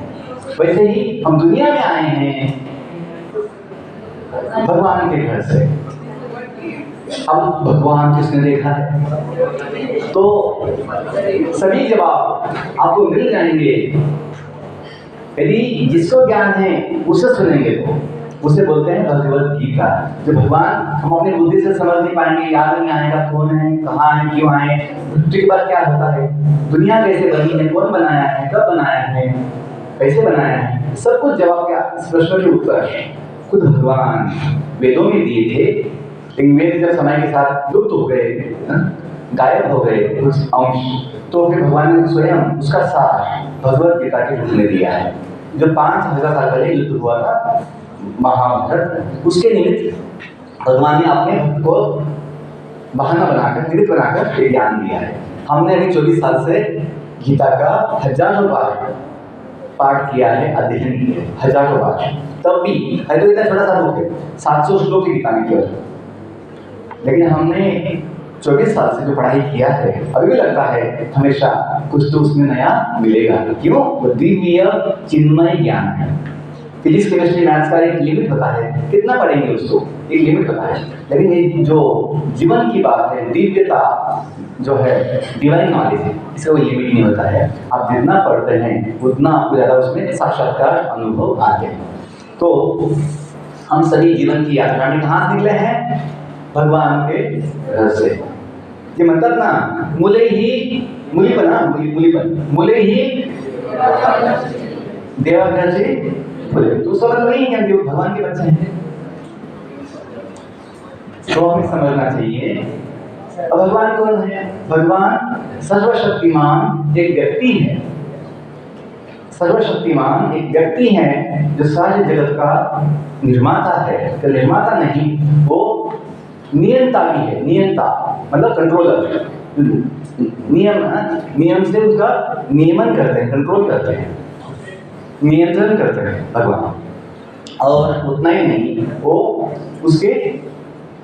वैसे ही हम दुनिया में आए हैं भगवान के घर से। अब भगवान किसने देखा है? तो सभी जवाब आपको मिल जाएंगे यदि जिसको ज्ञान है उसे सुनेंगे। तो उसे बोलते हैं भगवत गीता। जो भगवान हम अपनी बुद्धि से समझ नहीं पाएंगे, याद नहीं आएगा कौन है, कहाँ है, क्यों आए, मृत्यु के बाद क्या होता है, दुनिया कैसे बनी है, कौन बनाया है, कब बनाया है, कैसे बनाया है, सब कुछ जवाब क्या, प्रश्नों के उत्तर खुद भगवान वेदों में दिए थे। लेकिन वेद जब समय के साथ लुप्त हो गए, गायब हो गए कुछ अंश, तो फिर भगवान ने स्वयं उसका सार भगवत गीता के रूप में दिया है, जो 5000 साल पहले युद्ध हुआ था महाभारत। उसके निमित्त भगवान ने अपने भक्त को बहाना बनाकर, निमित्त बनाकर ज्ञान दिया है। हमने अभी 24 साल से गीता का हजारों बार पाठ किया है, अध्ययन किया है, हजारों बार। तब भी है तो इतना छोटा सा बुक है, 700 श्लोक की गीता में केवल, लेकिन हमने 24 साल से जो पढ़ाई किया है, अभी भी लगता है हमेशा कुछ तो उसमें नया मिलेगा। क्यों? वो दिव्य चिन्मय ज्ञान है। फिजिक्स, केमिस्ट्री, मैथ्स का एक लिमिट होता है, कितना पढ़ेंगे उसको, एक लिमिट होता है। लेकिन ये जो जीवन की बात है, दिव्यता जो है, डिवाइन नॉलेज है, इसका कोई लिमिट नहीं होता है। आप जितना पढ़ते हैं उतना आपको ज़्यादा उसमें साक्षात्कार अनुभव आते हैं। तो हम सभी जीवन की यात्रा में कहाँ से निकले हैं? भगवान के घर से। ये मतलब ना मूले ही मूले ही देवघर से बोले तो समझ नहीं है कि वो भगवान के बच्चे हैं। तो हमें समझना चाहिए अब भगवान कौन है? भगवान सर्वशक्तिमान एक व्यक्ति है। सर्वशक्तिमान एक व्यक्ति है जो सारे जगत का निर्माता है। तो निर्माता नहीं, वो नियंता भी है। नियंता मतलब कंट्रोलर। नियम से उसका नियमन करते हैं, कंट्रोल करते हैं, नियंत्रण करते हैं भगवान। और उतना ही नहीं, वो उसके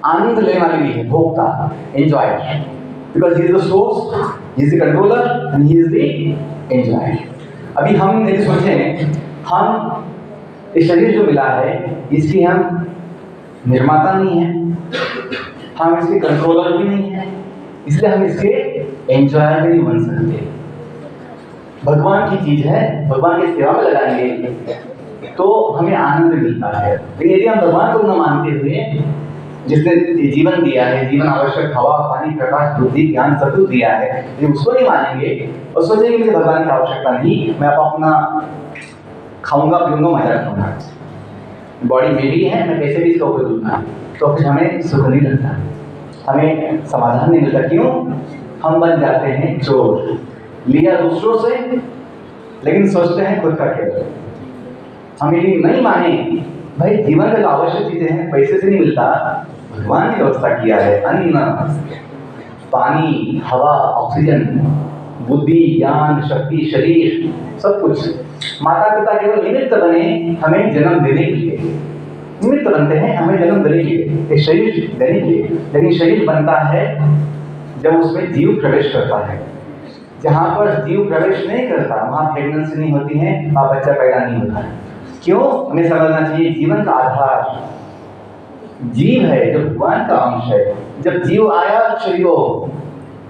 आनंद लेने वाले भी है, भोक्ता, enjoyer, because he is the source, he is the controller and he is the enjoyer. अभी हम यदि सोचें, हम ये शरीर जो मिला है इसकी हम निर्माता नहीं है, हम इसके कंट्रोलर भी नहीं है, इसलिए हम इसके एंजॉयर भी नहीं बन सकते। भगवान की चीज है, भगवान की सेवा में लगाएंगे तो हमें आनंद मिलता है। लेकिन यदि हम भगवान को न मानते हुए, जिसने जीवन दिया है, जीवन आवश्यक हवा, पानी, प्रकाश, बुद्धि, ज्ञान सब कुछ दिया है, यदि उसको नहीं मानेंगे और सोचेंगे मुझे भगवान की आवश्यकता नहीं, मैं अपना खाऊंगा पीऊंगा मजा रखूंगा, बॉडी मेरी है, मैं कैसे भी इसका उपयोग करूंगा, तो फिर हमें सुख नहीं लगता, हमें समाधान नहीं मिलता। क्यों? हम बन जाते हैं चोर। लिया दूसरों से लेकिन सोचते हैं खुद का केवल। हम यदि नहीं माने भाई जीवन में जो आवश्यक चीजें हैं पैसे से नहीं मिलता, भगवान ने व्यवस्था किया है, अन्न, पानी, हवा, ऑक्सीजन, बुद्धि, ज्ञान, शक्ति, शरीर, सब कुछ। माता पिता केवल निमित्त बने हमें जन्म देने के लिए, निमित्त बनते हैं हमें जन्म देने के लिए, एक शरीर देने के लिए। लेकिन शरीर बनता है जब उसमें जीव प्रवेश करता है। जहाँ पर जीव प्रवेश नहीं करता वहाँ प्रेगनेंसी नहीं होती है, वहाँ बच्चा पैदा नहीं होता है। क्यों? हमें समझना चाहिए जीवन का आधार जीव है, जो भगवान का अंश है। जब जीव आया शरीर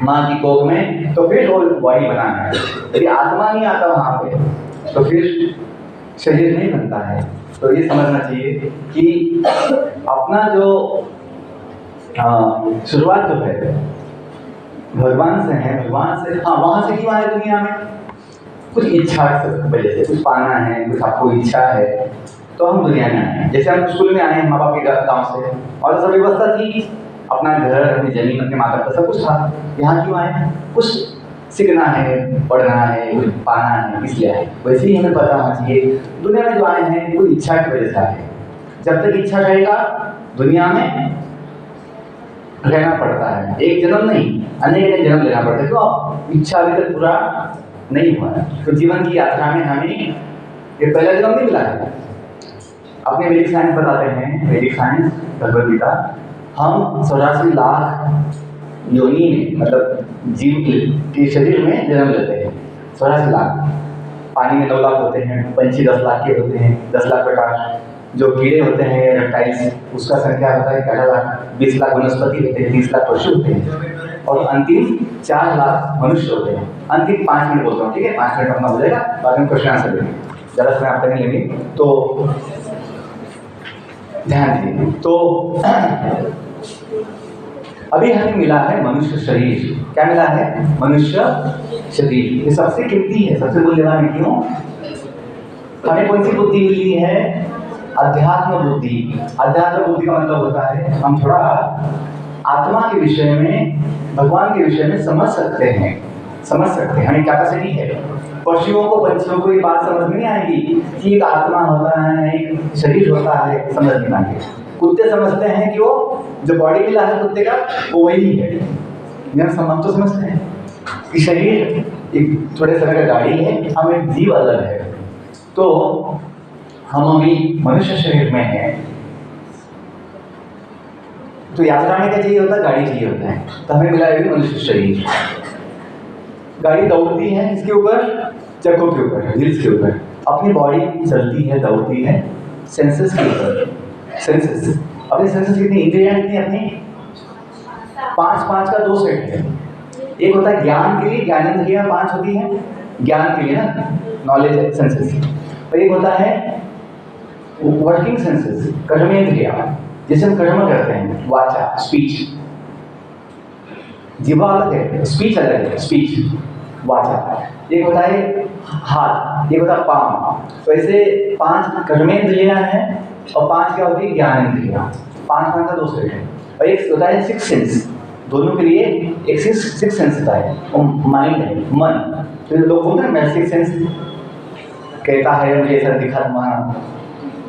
माँ की कोख में, तो फिर वो बॉडी बनाना है। यदि आत्मा नहीं आता वहाँ पे तो फिर शरीर नहीं बनता है। तो ये समझना चाहिए कि अपना जो शुरुआत जो है भगवान से है, भगवान से, हाँ, वहाँ से क्यों आए दुनिया में? कुछ इच्छा की वजह से, कुछ पाना है, कुछ आपको इच्छा है तो हम दुनिया में आए। जैसे हम स्कूल में आए माँ बाप के गाँव से, और सब व्यवस्था थी, अपना घर, अपनी जमीन, अपने माता पिता सब कुछ था। यहाँ क्यों आए? कुछ सीखना है, पढ़ना है, कुछ पाना है, इसलिए आए। वैसे ही हमें पता होना चाहिए दुनिया में जो आए हैं कोई इच्छा की वजह से आए। जब तक इच्छा रहेगा दुनिया में रहना पड़ता है, एक जन्म नहीं अनेक जन्म लेना पड़ता है। क्यों? इच्छा अभी तक पूरा नहीं हुआ है। तो जीवन की यात्रा में हमें ये पहला जन्म नहीं मिला है। अपने वैदिक साइंस बताते हैं, वैदिक साइंस भगवद गीता, हम 84 लाख योनि में, मतलब जीव के शरीर में जन्म लेते हैं। 84 लाख। पानी में 9 लाख होते हैं, पंछी 10 लाख के होते हैं, 10 लाख प्रकार। जो कीड़े होते हैं रेप्टाइल्स, उसका संख्या होता है 11 लाख। 20 लाख वनस्पति होते हैं, 30 लाख पशु होते हैं, और अंतिम 4 लाख मनुष्य होते हैं। अंतिम 5 मिनट बोलता हूँ, ठीक है? 5 मिनट अपना हो जाएगा, बाद में क्वेश्चन आंसर देंगे, ज़्यादा समय आप नहीं लेंगे, तो ध्यान दीजिए। तो अभी हमें मिला है मनुष्य शरीर। क्या मिला है? मनुष्य शरीर। ये सबसे कीमती है, सबसे मूल्यवान है। क्यों? हमें कौन सी बुद्धि मिली है? अध्यात्म बुद्धि। अध्यात्म बुद्धि का मतलब होता है हम थोड़ा आत्मा के विषय में, भगवान के विषय में समझ सकते हैं, हमें कैपेसिटी है। पशुओं को, पंछियों को ये बात समझ में नहीं आएगी कि एक आत्मा होता है, एक शरीर होता है, समझ नहीं आएगी। कुत्ते समझते हैं कि वो जो बॉडी मिला है कुत्ते का वो वही है। हम तो समझते हैं कि शरीर एक थोड़े समय का गाड़ी है, हम एक जीव अलग है। तो हम अभी मनुष्य शरीर में हैं, तो यात्रा में क्या चाहिए होता है? गाड़ी चाहिए होता है। तो हमें मिला है मनुष्य शरीर। गाड़ी दौड़ती है इसके ऊपर, चक्कों के ऊपर, व्हील्स के ऊपर। अपनी बॉडी चलती है, दौड़ती है सेंसेस के ऊपर, सेंसेस। अपने सेंसेस कितनी इंद्रियां कितनी अपनी? 5 का 2 सेट है। एक होता है ज्ञान के लिए, ज्ञानेंद्रियां 5 होती हैं ज्ञान के लिए ना, नॉलेज सेंसेस। और एक होता है वर्किंग सेंसेस, कर्मेंद्रियां, जैसे हम कर्म करते हैं, वाचा स्पीच, जीवा अलग है, स्पीच अलग है, स्पीच वाचा। एक होता है हाथ, एक होता है पाम। तो ऐसे 5 कर्मेंद्रियां हैं और 5 क्या होती है? ज्ञानेंद्रियां। 5 का 2 सेट है। और एक होता है 6 सेंस, दोनों के लिए एक 6 सेंस होता है, और माइंड है, मन। तो लोग बोलते हैं मैं 6 सेंस कहता है, मुझे ऐसा दिखा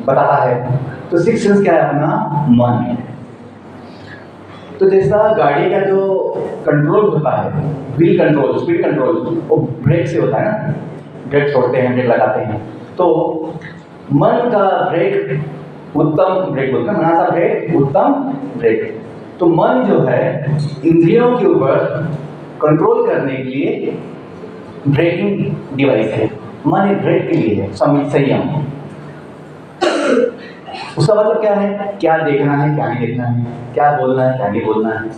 बताता है। तो 6 सेंस क्या है? अपना मन। तो जैसा गाड़ी का जो कंट्रोल होता है, व्हील कंट्रोल, स्पीड कंट्रोल, वो ब्रेक से होता है ना, ब्रेक छोड़ते हैं, ब्रेक लगाते हैं। तो मन का ब्रेक, उत्तम ब्रेक बोलते हैं, मना सा ब्रेक, उत्तम ब्रेक। तो मन जो है इंद्रियों के ऊपर कंट्रोल करने के लिए ब्रेकिंग डिवाइस है। मन एक ब्रेक के लिए है, संयम। उसका मतलब क्या है? क्या देखना है, क्या नहीं देखना है, क्या बोलना है, क्या नहीं बोलना है,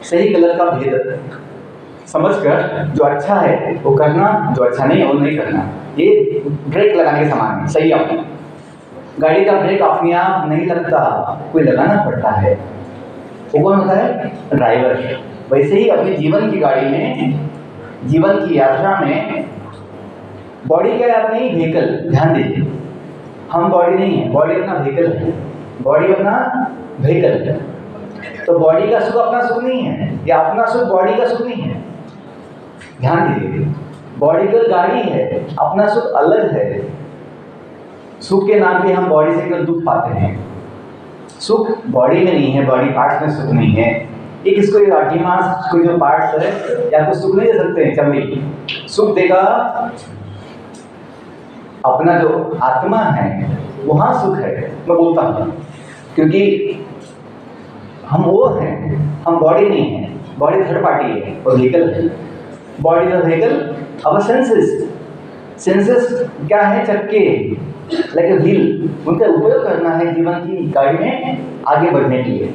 सही गलत का भेद समझकर जो अच्छा है वो करना, जो अच्छा नहीं है वो नहीं करना। ये ब्रेक लगाने के समान है, सही है। गाड़ी का ब्रेक अपने आप नहीं लगता, कोई लगाना पड़ता है। वो कौन होता है? ड्राइवर। वैसे ही अपने जीवन की गाड़ी में, जीवन की यात्रा में बॉडी क्या है? अपनी व्हीकल। ध्यान दीजिए, हम बॉडी नहीं है, बॉडी अपना व्हीकल है, बॉडी अपना व्हीकल है। तो बॉडी का सुख अपना सुख नहीं है, या अपना सुख बॉडी का सुख नहीं है। ध्यान दीजिए, बॉडी का गाड़ी है, अपना सुख अलग है। सुख के नाम पे हम बॉडी से केवल दुख पाते हैं। सुख बॉडी में नहीं है, बॉडी पार्ट्स में सुख नहीं है। एक इसको दिमाग कोई जो पार्ट्स है या कुछ सुख नहीं दे सकते हैं, चमड़ी सुख देगा अपना जो आत्मा है, वहां सुख है। मैं बोलता हूं क्योंकि हम वो हैं, हम बॉडी नहीं है। बॉडी थर्ड पार्टी है और व्हीकल है। बॉडी का व्हीकल, अब सेंसेस क्या है? चक्के, लाइक ए व्हील, उनका उपयोग करना है जीवन की गाड़ी में आगे बढ़ने के लिए।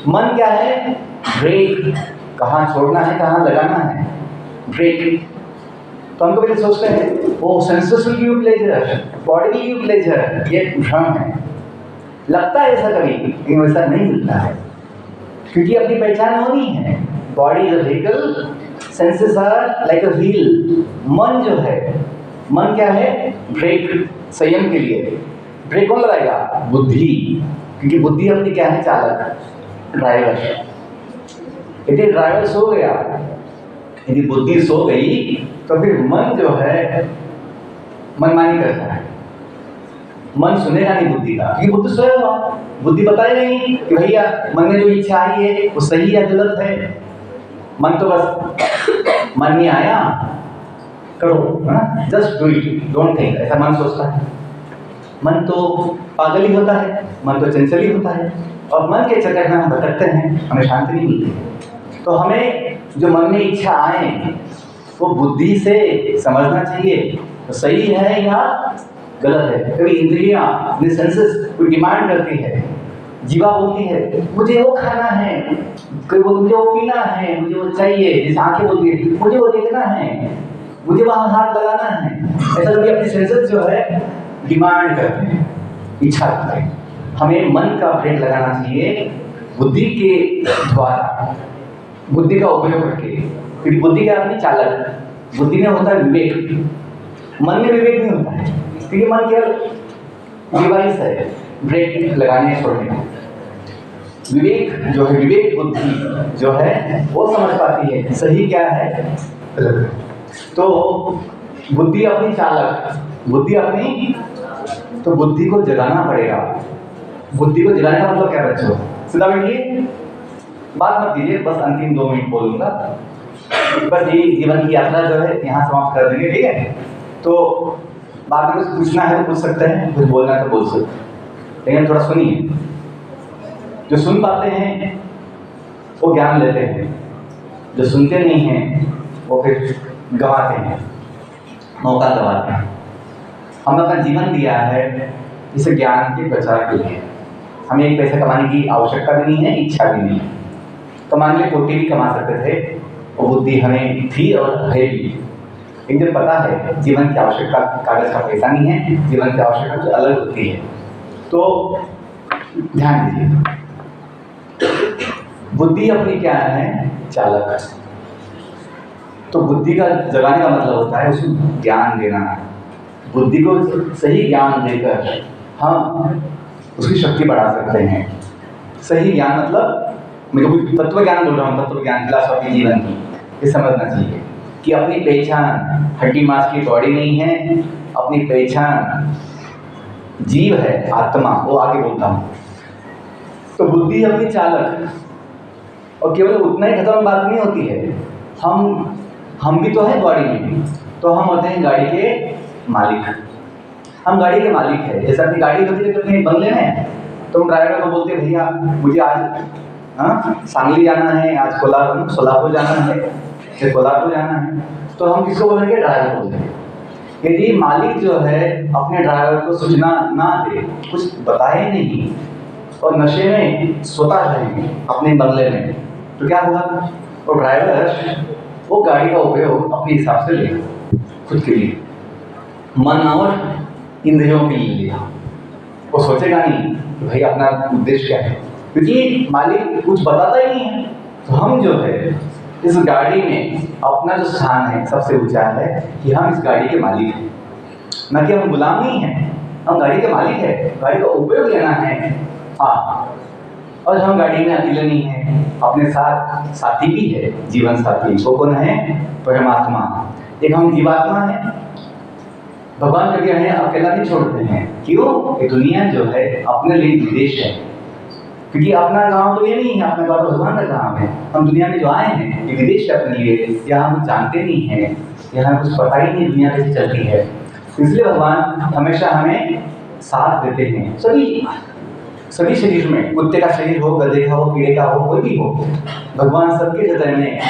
मन क्या है? ब्रेक, कहाँ छोड़ना है, कहाँ लगाना है, ब्रेक। तो हम कभी सोचते हैं वो senses will give pleasure, body will give pleasure, ये भ्रम है। लगता है ऐसा कभी, लेकिन वैसा नहीं मिलता है, क्योंकि अपनी पहचान होनी है। Body is a vehicle, senses are like a wheel. मन जो है, मन क्या है? ब्रेक, संयम के लिए। ब्रेक कौन लगाएगा? बुद्धि, क्योंकि बुद्धि अपनी क्या है? चालक, ड्राइवर। यदि ड्राइवर सो गया, यदि बुद्धि सो गई, तो फिर मन जो है मनमानी करता है। मन सुनेगा नहीं बुद्धि का, क्योंकि बुद्धि सोया हुआ, बुद्धि बताएगा नहीं कि भैया मन में जो इच्छा आई है वो सही या गलत है। मन तो बस मन में आया करो, है ना, just do it, don't think, ऐसा मन सोचता है। मन तो पागल ही होता है, मन तो चंचल ही होता है, और मन के चक्कर में हम भटकते हैं, हमें शांति नहीं मिलती। तो हमें जो मन में इच्छा आए वो बुद्धि से समझना चाहिए तो सही है या गलत है। कभी इंद्रियां, अपने सेंसेस कोई डिमांड करती है, जीवा बोलती है मुझे वो खाना है, कोई बोलती मुझे वो पीना है, मुझे वो चाहिए, जैसे आंखें बोलती है मुझे वो देखना है, मुझे वहाँ हाथ लगाना है। ऐसा कभी अपने सेंसेस जो है डिमांड करते हैं, इच्छा करते हैं। हमें मन का ब्रेक लगाना चाहिए बुद्धि के द्वारा, बुद्धि का उपयोग करके, क्योंकि बुद्धि का अपनी चालक, बुद्धि में होता है विवेक, मन में विवेक नहीं होता है, क्योंकि मन केवल डिवाइस है ब्रेक लगाने छोड़ने का। विवेक जो है, विवेक बुद्धि जो है वो समझ पाती है सही क्या है गलत है। तो बुद्धि अपनी चालक, बुद्धि अपनी, तो बुद्धि को जगाना पड़ेगा। बुद्धि को जगाने का मतलब क्या बच्चों? सीधा बैठिए, बात मत कीजिए, बस अंतिम 2 मिनट बोलूँगा, बस ये जीवन की यात्रा जो है यहाँ समाप्त कर देंगे, ठीक है? तो बाद में कुछ पूछना है तो पूछ सकते हैं, कुछ बोलना है तो बोल सकते हैं, लेकिन थोड़ा सुनिए। जो सुन पाते हैं वो ज्ञान लेते हैं, जो सुनते नहीं हैं वो फिर गंवाते हैं, मौका गंवाते हैं। हमने अपना जीवन दिया है इस ज्ञान के प्रचार के लिए, हमें एक पैसा कमाने की आवश्यकता भी नहीं है, इच्छा भी नहीं है। कमाने के लिए कोटि भी कमा सकते थे और बुद्धि हमें थी और है भी, लेकिन पता है जीवन की आवश्यकता कागज का पैसा नहीं है, जीवन की आवश्यकता कुछ अलग होती है। तो ध्यान दीजिए, बुद्धि अपनी क्या है? चालक। तो बुद्धि का जगाने का मतलब होता है उसको ज्ञान देना। बुद्धि को सही ज्ञान देकर हम उसकी शक्ति बढ़ा सकते हैं। सही ज्ञान मतलब मैं तो तत्व ज्ञान बोल रहा हूँ, तत्व ज्ञान, फिलॉसफी जीवन की, ये समझना चाहिए कि अपनी पहचान हड्डी मांस की बॉडी नहीं है, अपनी पहचान जीव है, आत्मा। वो आगे बोलता हूँ। तो बुद्धि अपनी चालक, और केवल उतना ही खत्म बात नहीं होती है। हम भी तो है बॉडी में, तो हम होते हैं गाड़ी के मालिक। हम गाड़ी के मालिक है। जैसे अपनी गाड़ी होती है तो अपने बंगले में, तो हम ड्राइवर को बोलते हैं भैया मुझे आज सांगली जाना है, आज सोलापुर जाना है, फिर कोल्हापुर जाना है, तो हम किसको बोलेंगे? ड्राइवर को बोलेंगे। यदि मालिक जो है अपने ड्राइवर को सूचना ना दे, कुछ बताए नहीं और नशे में सोता रहेंगे अपने बंगले में, तो क्या होगा? वो ड्राइवर वो गाड़ी का उपयोग अपने हिसाब से लेगा, खुद के लिए, मन और इंद्रियों के लिए लेगा। वो सोचेगा नहीं कि भाई अपना उद्देश्य क्या है, क्योंकि मालिक कुछ बताता ही नहीं है। तो हम जो है इस गाड़ी में अपना जो स्थान है सबसे ऊंचा है कि हम इस गाड़ी के मालिक हैं, न कि हम गुलाम नहीं हैं। हम गाड़ी के मालिक है, गाड़ी का उपयोग लेना है। हाँ, और हम गाड़ी में अकेले नहीं हैं, अपने साथ साथी भी है, जीवन साथी। वो कौन है? परमात्मा। एक हम जीवात्मा है। भगवान कभी हमें अकेला नहीं छोड़ते हैं। क्यों? ये दुनिया जो है अपने लिए विदेश है, क्योंकि अपना गांव तो ये नहीं है, अपना गांव तो भगवान का गांव है। हम दुनिया में जो आए हैं ये विदेश है अपने लिए। यहाँ हम जानते नहीं हैं, यहाँ कुछ पता ही नहीं दुनिया कैसे चलती है। इसलिए भगवान हमेशा हमें साथ देते हैं। सभी शरीर में, कुत्ते का शरीर हो, गधे का हो, कीड़े का हो, कोई भी हो, भगवान सबके हृदय में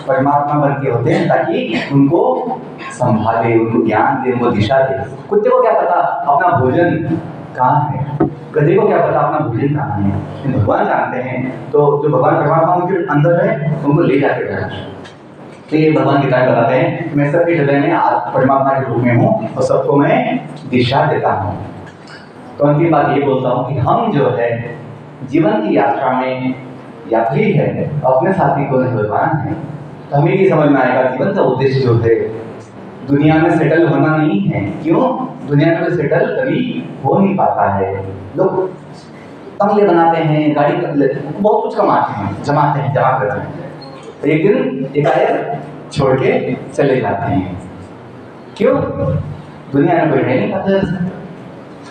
परमात्मा बन के होते हैं, ताकि उनको संभाले, उनको ज्ञान दे, उनको दिशा दे। कुत्ते को क्या पता अपना भोजन कहाँ है, गधे को क्या पता अपना भोजन कहाँ है, भगवान जानते हैं। तो जो भगवान परमात्मा उनके अंदर है उनको ले जाके रहना। तो ये भगवान गीता में बताते हैं कि मैं सबके हृदय में परमात्मा के रूप में हूँ और सबको मैं दिशा देता हूँ। तो अंतिम बात ये बोलता हूँ कि हम जो है जीवन की यात्रा में यात्री है, अपने साथी को भगवान है। तो हमें ये समझ में आएगा जीवन का उद्देश्य जो है दुनिया में सेटल होना नहीं है। क्यों? दुनिया में सेटल कभी हो नहीं पाता है। लोग बंगले बनाते हैं, गाड़ी बहुत कुछ कमाते हैं, जमा करते हैं, तो एक दिन एकाएक छोड़ के चले जाते हैं। क्यों? दुनिया में कोई रह नहीं पाता।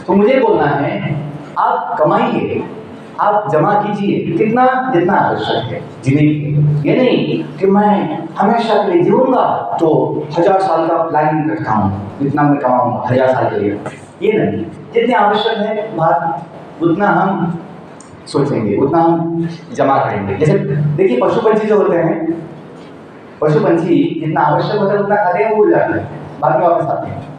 तो मुझे बोलना है आप कमाइए, आप जमा कीजिए कितना, जितना आवश्यक है जीने के लिए। ये नहीं कि मैं हमेशा के लिए जीऊंगा तो 1000 साल का प्लानिंग करता हूँ, जितना मैं कमाऊंगा 1000 साल के लिए। ये नहीं, जितने आवश्यक है बात उतना हम सोचेंगे, उतना हम जमा करेंगे। जैसे देखिए पशु पंछी जो होते हैं, पशु पंछी जितना आवश्यक होता है उतना खाते हैं, उड़ जाते हैं, बाद में वापस आते हैं।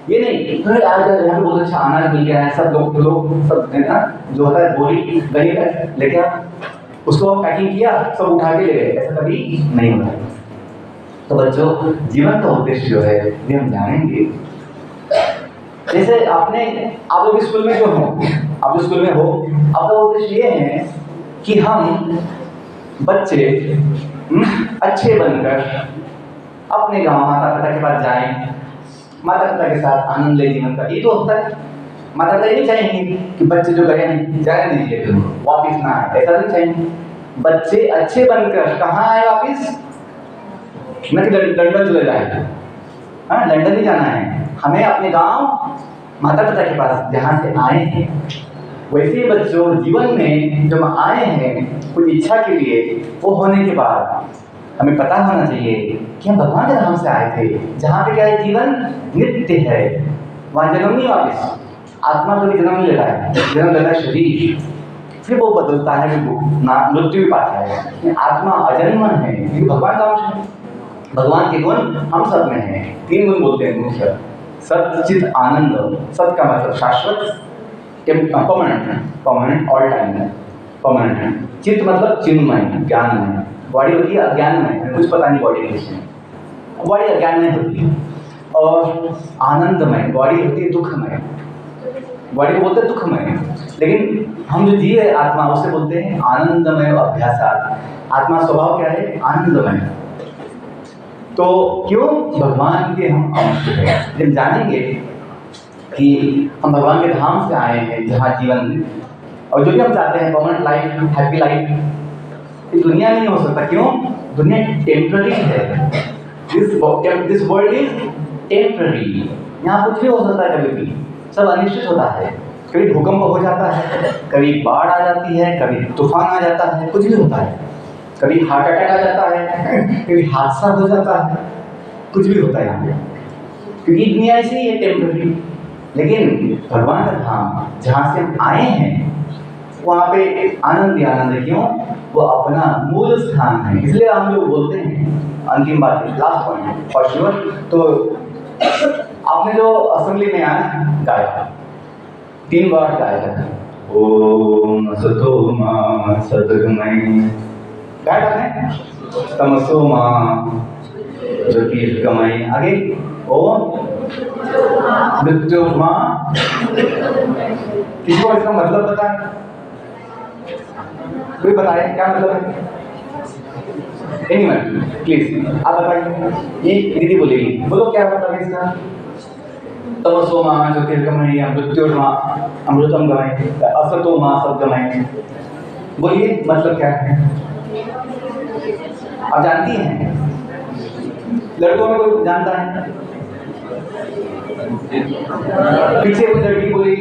ये नहीं तो आज यहाँ पे बहुत अच्छा अनाज मिल गया है, सब लोग सब है ना, जो होता है बोरी गली है लेके उसको पैकिंग किया, सब उठा के ले गए, ऐसा कभी नहीं होता है। तो बच्चों जीवन का उद्देश्य जो है ये हम जानेंगे। जैसे आप लोग स्कूल में जो हो, आप स्कूल में हो, आपका उद्देश्य ये है कि हम बच्चे अच्छे बनकर अपने गाँव माता पिता के पास जाएं, माता पिता के साथ आनंद ले जीवन का। ये तो होता है, माता पिता नहीं चाहेंगे कि बच्चे जो गए हैं जाने दीजिए, फिर वापिस ना आए, ऐसा नहीं चाहेंगे। बच्चे अच्छे बनकर कहाँ आए वापिस? न कि लंदन चले जाए। हाँ, लंदन नहीं जाना है हमें, अपने गांव माता पिता के पास जहाँ से आए हैं। वैसे ही बच्चों जीवन में जब आए हैं कुछ इच्छा के लिए, वो होने के बाद हमें पता होना चाहिए कि हम भगवान के धाम से आए थे, जहाँ पे क्या है जीवन नित्य है, वहाँ जन्म नहीं वापिस। आत्मा कभी जन्म नहीं लेता है, जन्म लेता है शरीर, फिर वो बदलता है, फिर मृत्यु भी पाता है। आत्मा अजन्म है क्योंकि भगवान का अंश है। भगवान के गुण हम सब में हैं। 3 गुण बोलते हैं मुख्य: सत, चित, आनंद। सत का मतलब शाश्वत, परमानेंट ऑल टाइम है, परमानेंट। चित्त मतलब चिन्मय, ज्ञानमय। बॉडी होती है अज्ञानमय, कुछ पता नहीं बॉडी किसमें, बॉडी अज्ञानमय होती है। और आनंदमय, बॉडी होती है दुखमय, बॉडी को बोलते हैं दुखमय, लेकिन हम जो जीव है आत्मा उसे बोलते हैं आनंदमय अभ्यासात। आत्मा स्वभाव क्या है? आनंदमय। तो क्यों? भगवान के हम अंश हैं। जब जानेंगे कि हम भगवान के धाम से आए हैं जहाँ जीवन और जो भी हम चाहते हैं परमानेंट लाइफ, हैप्पी लाइफ, इस दुनिया में नहीं हो सकता। क्यों? दुनिया टेम्पररी है। This world is temporary. यहाँ कुछ भी हो सकता है, कभी भी सब अनिश्चित होता है। कभी भूकंप हो जाता है, कभी बाढ़ आ जाती है, कभी तूफान आ जाता है, कुछ भी होता है। कभी हार्ट अटैक आ जाता है, कभी हादसा हो जाता है, कुछ भी होता है यहाँ पे, क्योंकि दुनिया ऐसी ही है, टेम्पररी। लेकिन भगवान का धाम जहाँ से हम आए हैं वहाँ पे आनंद ही आनंद है। क्यों? वो अपना मूल स्थान है। इसलिए हम जो बोलते हैं, अंतिम बात है, लास्ट पॉइंट फॉर श्योर। तो आपने जो असेंबली में आज गाया 3 बार गाया था, ओम असतो मा सद्गमय, गाया आपने, तमसो मा ज्योतिर्गमय, आगे ओम मृत्योर्मा। किसी को इसका मतलब पता है? कोई बताए क्या मतलब है? एनीवन प्लीज आप बताइए। ये दीदी बोलेगी, बोलो क्या मतलब है इसका? तमसो मा ज्योतिर्गमय, मृत्योर्मा अमृतम गमय, असतो मा सद्गमय। बोलिए मतलब क्या है? आप जानती हैं? लड़कों में कोई जानता है? पीछे कोई लड़की बोली,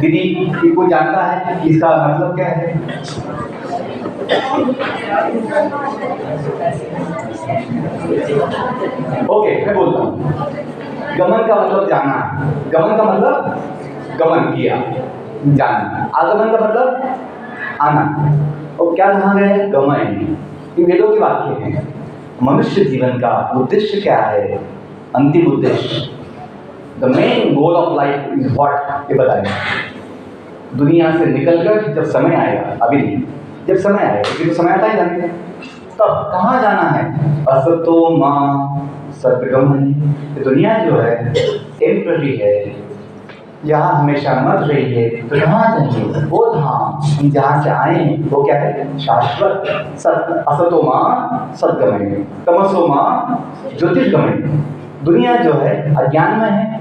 दीदी कि कोई जानता है इसका मतलब क्या है? ओके मैं बोलता हूँ। गमन का मतलब जाना, गमन का मतलब गमन किया, जाना। आगमन का मतलब आना। और क्या कहा गया है? गमन। ये वेदों के वाक्य हैं। मनुष्य जीवन का उद्देश्य क्या है? अंतिम उद्देश्य, the main goal of life is what, ये बताएगा। दुनिया से निकलकर जब समय आएगा, अभी नहीं, जब समय आएगा, क्योंकि समय आता ही जाने, तब कहाँ जाना है? असतो मां सद्गमय। दुनिया जो है टेम्पररी है, यहाँ हमेशा मत रही है, तो कहाँ जाएंगे? वो धाम जहाँ से आए हैं वो क्या है? शाश्वत सत्य। असतो मां सद्गमय, तमसो मां ज्योतिर्गमय। दुनिया जो है अज्ञान में है,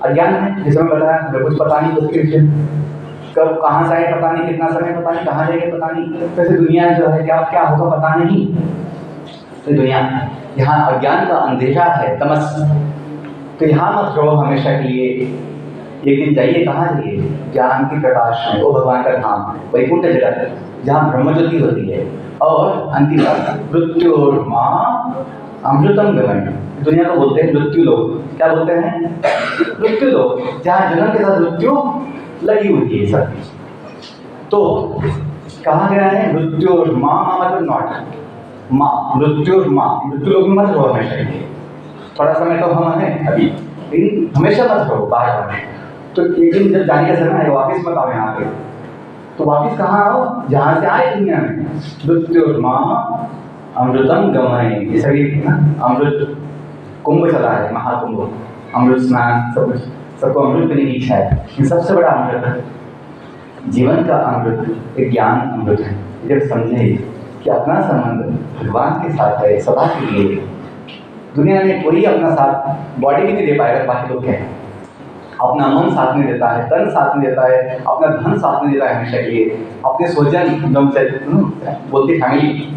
अज्ञान में, जैसे मैं बताया हमें कुछ पता नहीं, कुछ क्वेश्चन कब कहाँ से आए पता नहीं, कितना समय पता नहीं, कहाँ जाएंगे पता नहीं। वैसे दुनिया जो है क्या क्या होगा पता नहीं। तो दुनिया यहाँ अज्ञान का अंधेरा है, तमस। तो यहाँ मत रहो हमेशा के लिए। एक दिन जाइए, कहाँ जाइए? ज्ञान की प्रकाश में, वो भगवान का धाम, वैकुंठ जगत जहाँ ब्रह्मज्योति होती है। और अंतिम बात, मृत्योर्मा अमृतम गमय। दुनिया को बोलते हैं मृत्यु लोक। क्या बोलते हैं? मृत्यु लोक, जहाँ जन्म के साथ मृत्यु लगी हुई है सब। तो कहा गया है मृत्योर्मा, मतलब नॉट माँ, मृत्योर्मा, मृत्यु लोक में मत रहो हमेशा के लिए। थोड़ा समय तो हम हैं अभी, लेकिन हमेशा मत रहो बाहर। तो एक दिन जब जाने का समय है वापिस मत आओ यहाँ पे। तो वापिस कहाँ आओ? जहाँ से आए दुनिया में। मृत्योर्मा अमृतम गमय। ये सभी अमृत कुंभ चला है, महाकुंभ, अमृत स्नान, सब कुछ, सबको अमृत पीने की इच्छा है। ये सबसे बड़ा अमृत, जीवन का अमृत एक ज्ञान अमृत है। जब समझे कि अपना संबंध भगवान के साथ है सदा के लिए, दुनिया में कोई अपना साथ बॉडी भी नहीं दे पाएगा, बाकी लोग क्या है? अपना मन साथ नहीं देता है, तन साथ नहीं देता है, अपना धन साथ नहीं देता है हमेशा के लिए, अपने स्वजन एकदम से बोलती फैमिली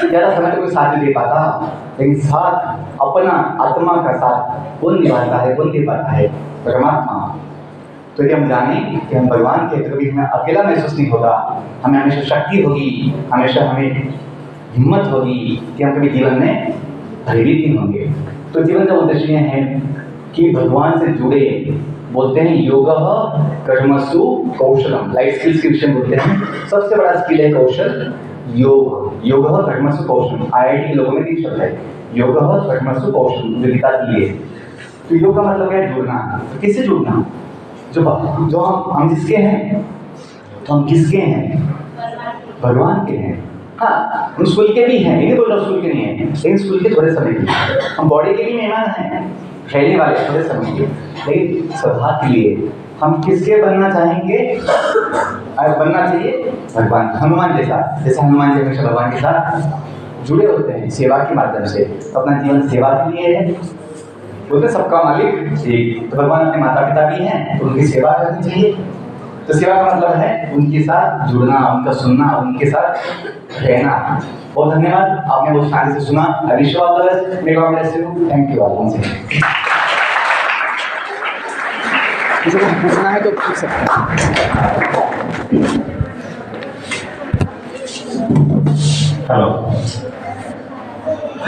ज़्यादा समय तो कोई साथ नहीं दे पाता, लेकिन साथ अपना आत्मा का साथ कौन निभाता है, कौन दे पाता है? परमात्मा। तो ये हम जाने कि हम भगवान के, कभी हमें अकेला महसूस नहीं होगा, हमें हमेशा शक्ति होगी, हमेशा हमें हिम्मत होगी कि हम कभी जीवन में भयभीत नहीं होंगे। तो जीवन का उद्देश्य यह है कि भगवान से जुड़े। बोलते हैं योगः कर्मसु कौशलम, लाइफ स्किल्स के विषय में बोलते हैं। सबसे बड़ा स्किल है कौशल, योग। योगः कर्मसु कौशलम, IIT लोगों में 3 शब्द है, योगः कर्मसु कौशलम, जो गीता की है। तो योग का मतलब है जुड़ना। तो किससे जुड़ना? जो हम जिसके हैं, तो हम किसके हैं? भगवान के हैं। हाँ, हम स्कूल के भी हैं, ये नहीं बोल रहा स्कूल के नहीं है, लेकिन स्कूल के थोड़े समय के। हम बॉडी के भी मेहमान हैं, रहने वाले थोड़े समय के, लेकिन सदा के लिए हम किसके बनना चाहेंगे? बनना चाहिए भगवान, हनुमान जैसा। जैसे हनुमान जी हमेशा भगवान के साथ जुड़े होते हैं सेवा के माध्यम से, तो अपना जीवन सेवा के लिए है। बोलते सबका मालिक एक, तो भगवान अपने माता पिता भी हैं, तो उनकी सेवा करनी चाहिए। तो सेवा का मतलब है उनके साथ जुड़ना, उनका सुनना, उनके साथ रहना। बहुत धन्यवाद, आपने बहुत शांति से सुना। I wish you all the best, may God bless you. Thank you all once again. किसी को पूछना है तो पूछ सकते हैं।
Hello.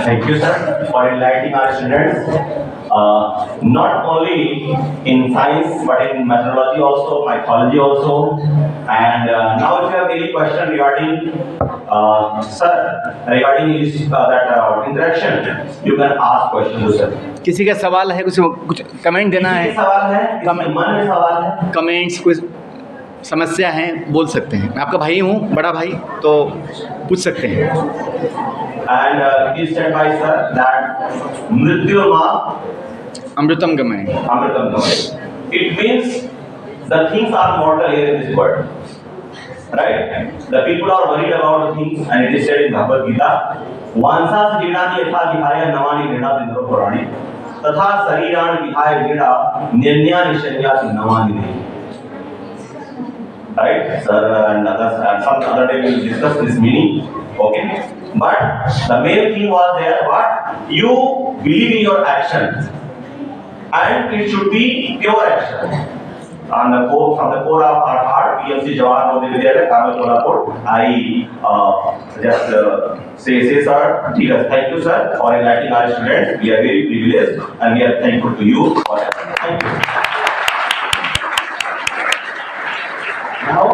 Thank you, sir, for enlightening our students. Not only in science, but in methodology also, mythology also. And now, if you have any question regarding, sir, regarding this, that interaction, you can ask question to sir.
किसी का सवाल है, कुछ comment देना है,
सवाल है, मन में सवाल है,
कमेंट्स, कुछ समस्या है, बोल सकते हैं। मैं आपका भाई हूँ, बड़ा भाई, तो पूछ सकते हैं।
And it is said by sir that mrityurma
अमृतम गमय।
amritam gamay. It means the things are mortal here in this world, right? The people are worried about the things, and it is said in Bhagavad Gita, "Vansa srirani yatha vihaya namani vreda vindro purani, तथा शरीरान विहाय vreda nyanya nishanyasi namani dehi." Right, sir, and others, and some other day we will discuss this meaning. Okay, but the main thing was there, what you believe in your actions, and it should be pure action. On the core, from the core of our heart, PMC Jawahar Navodaya Vidyalaya, Kamalapur. I just say sir, thank you sir for enlightening our students. We are very privileged, and we are thankful to you for that. Thank you. Now,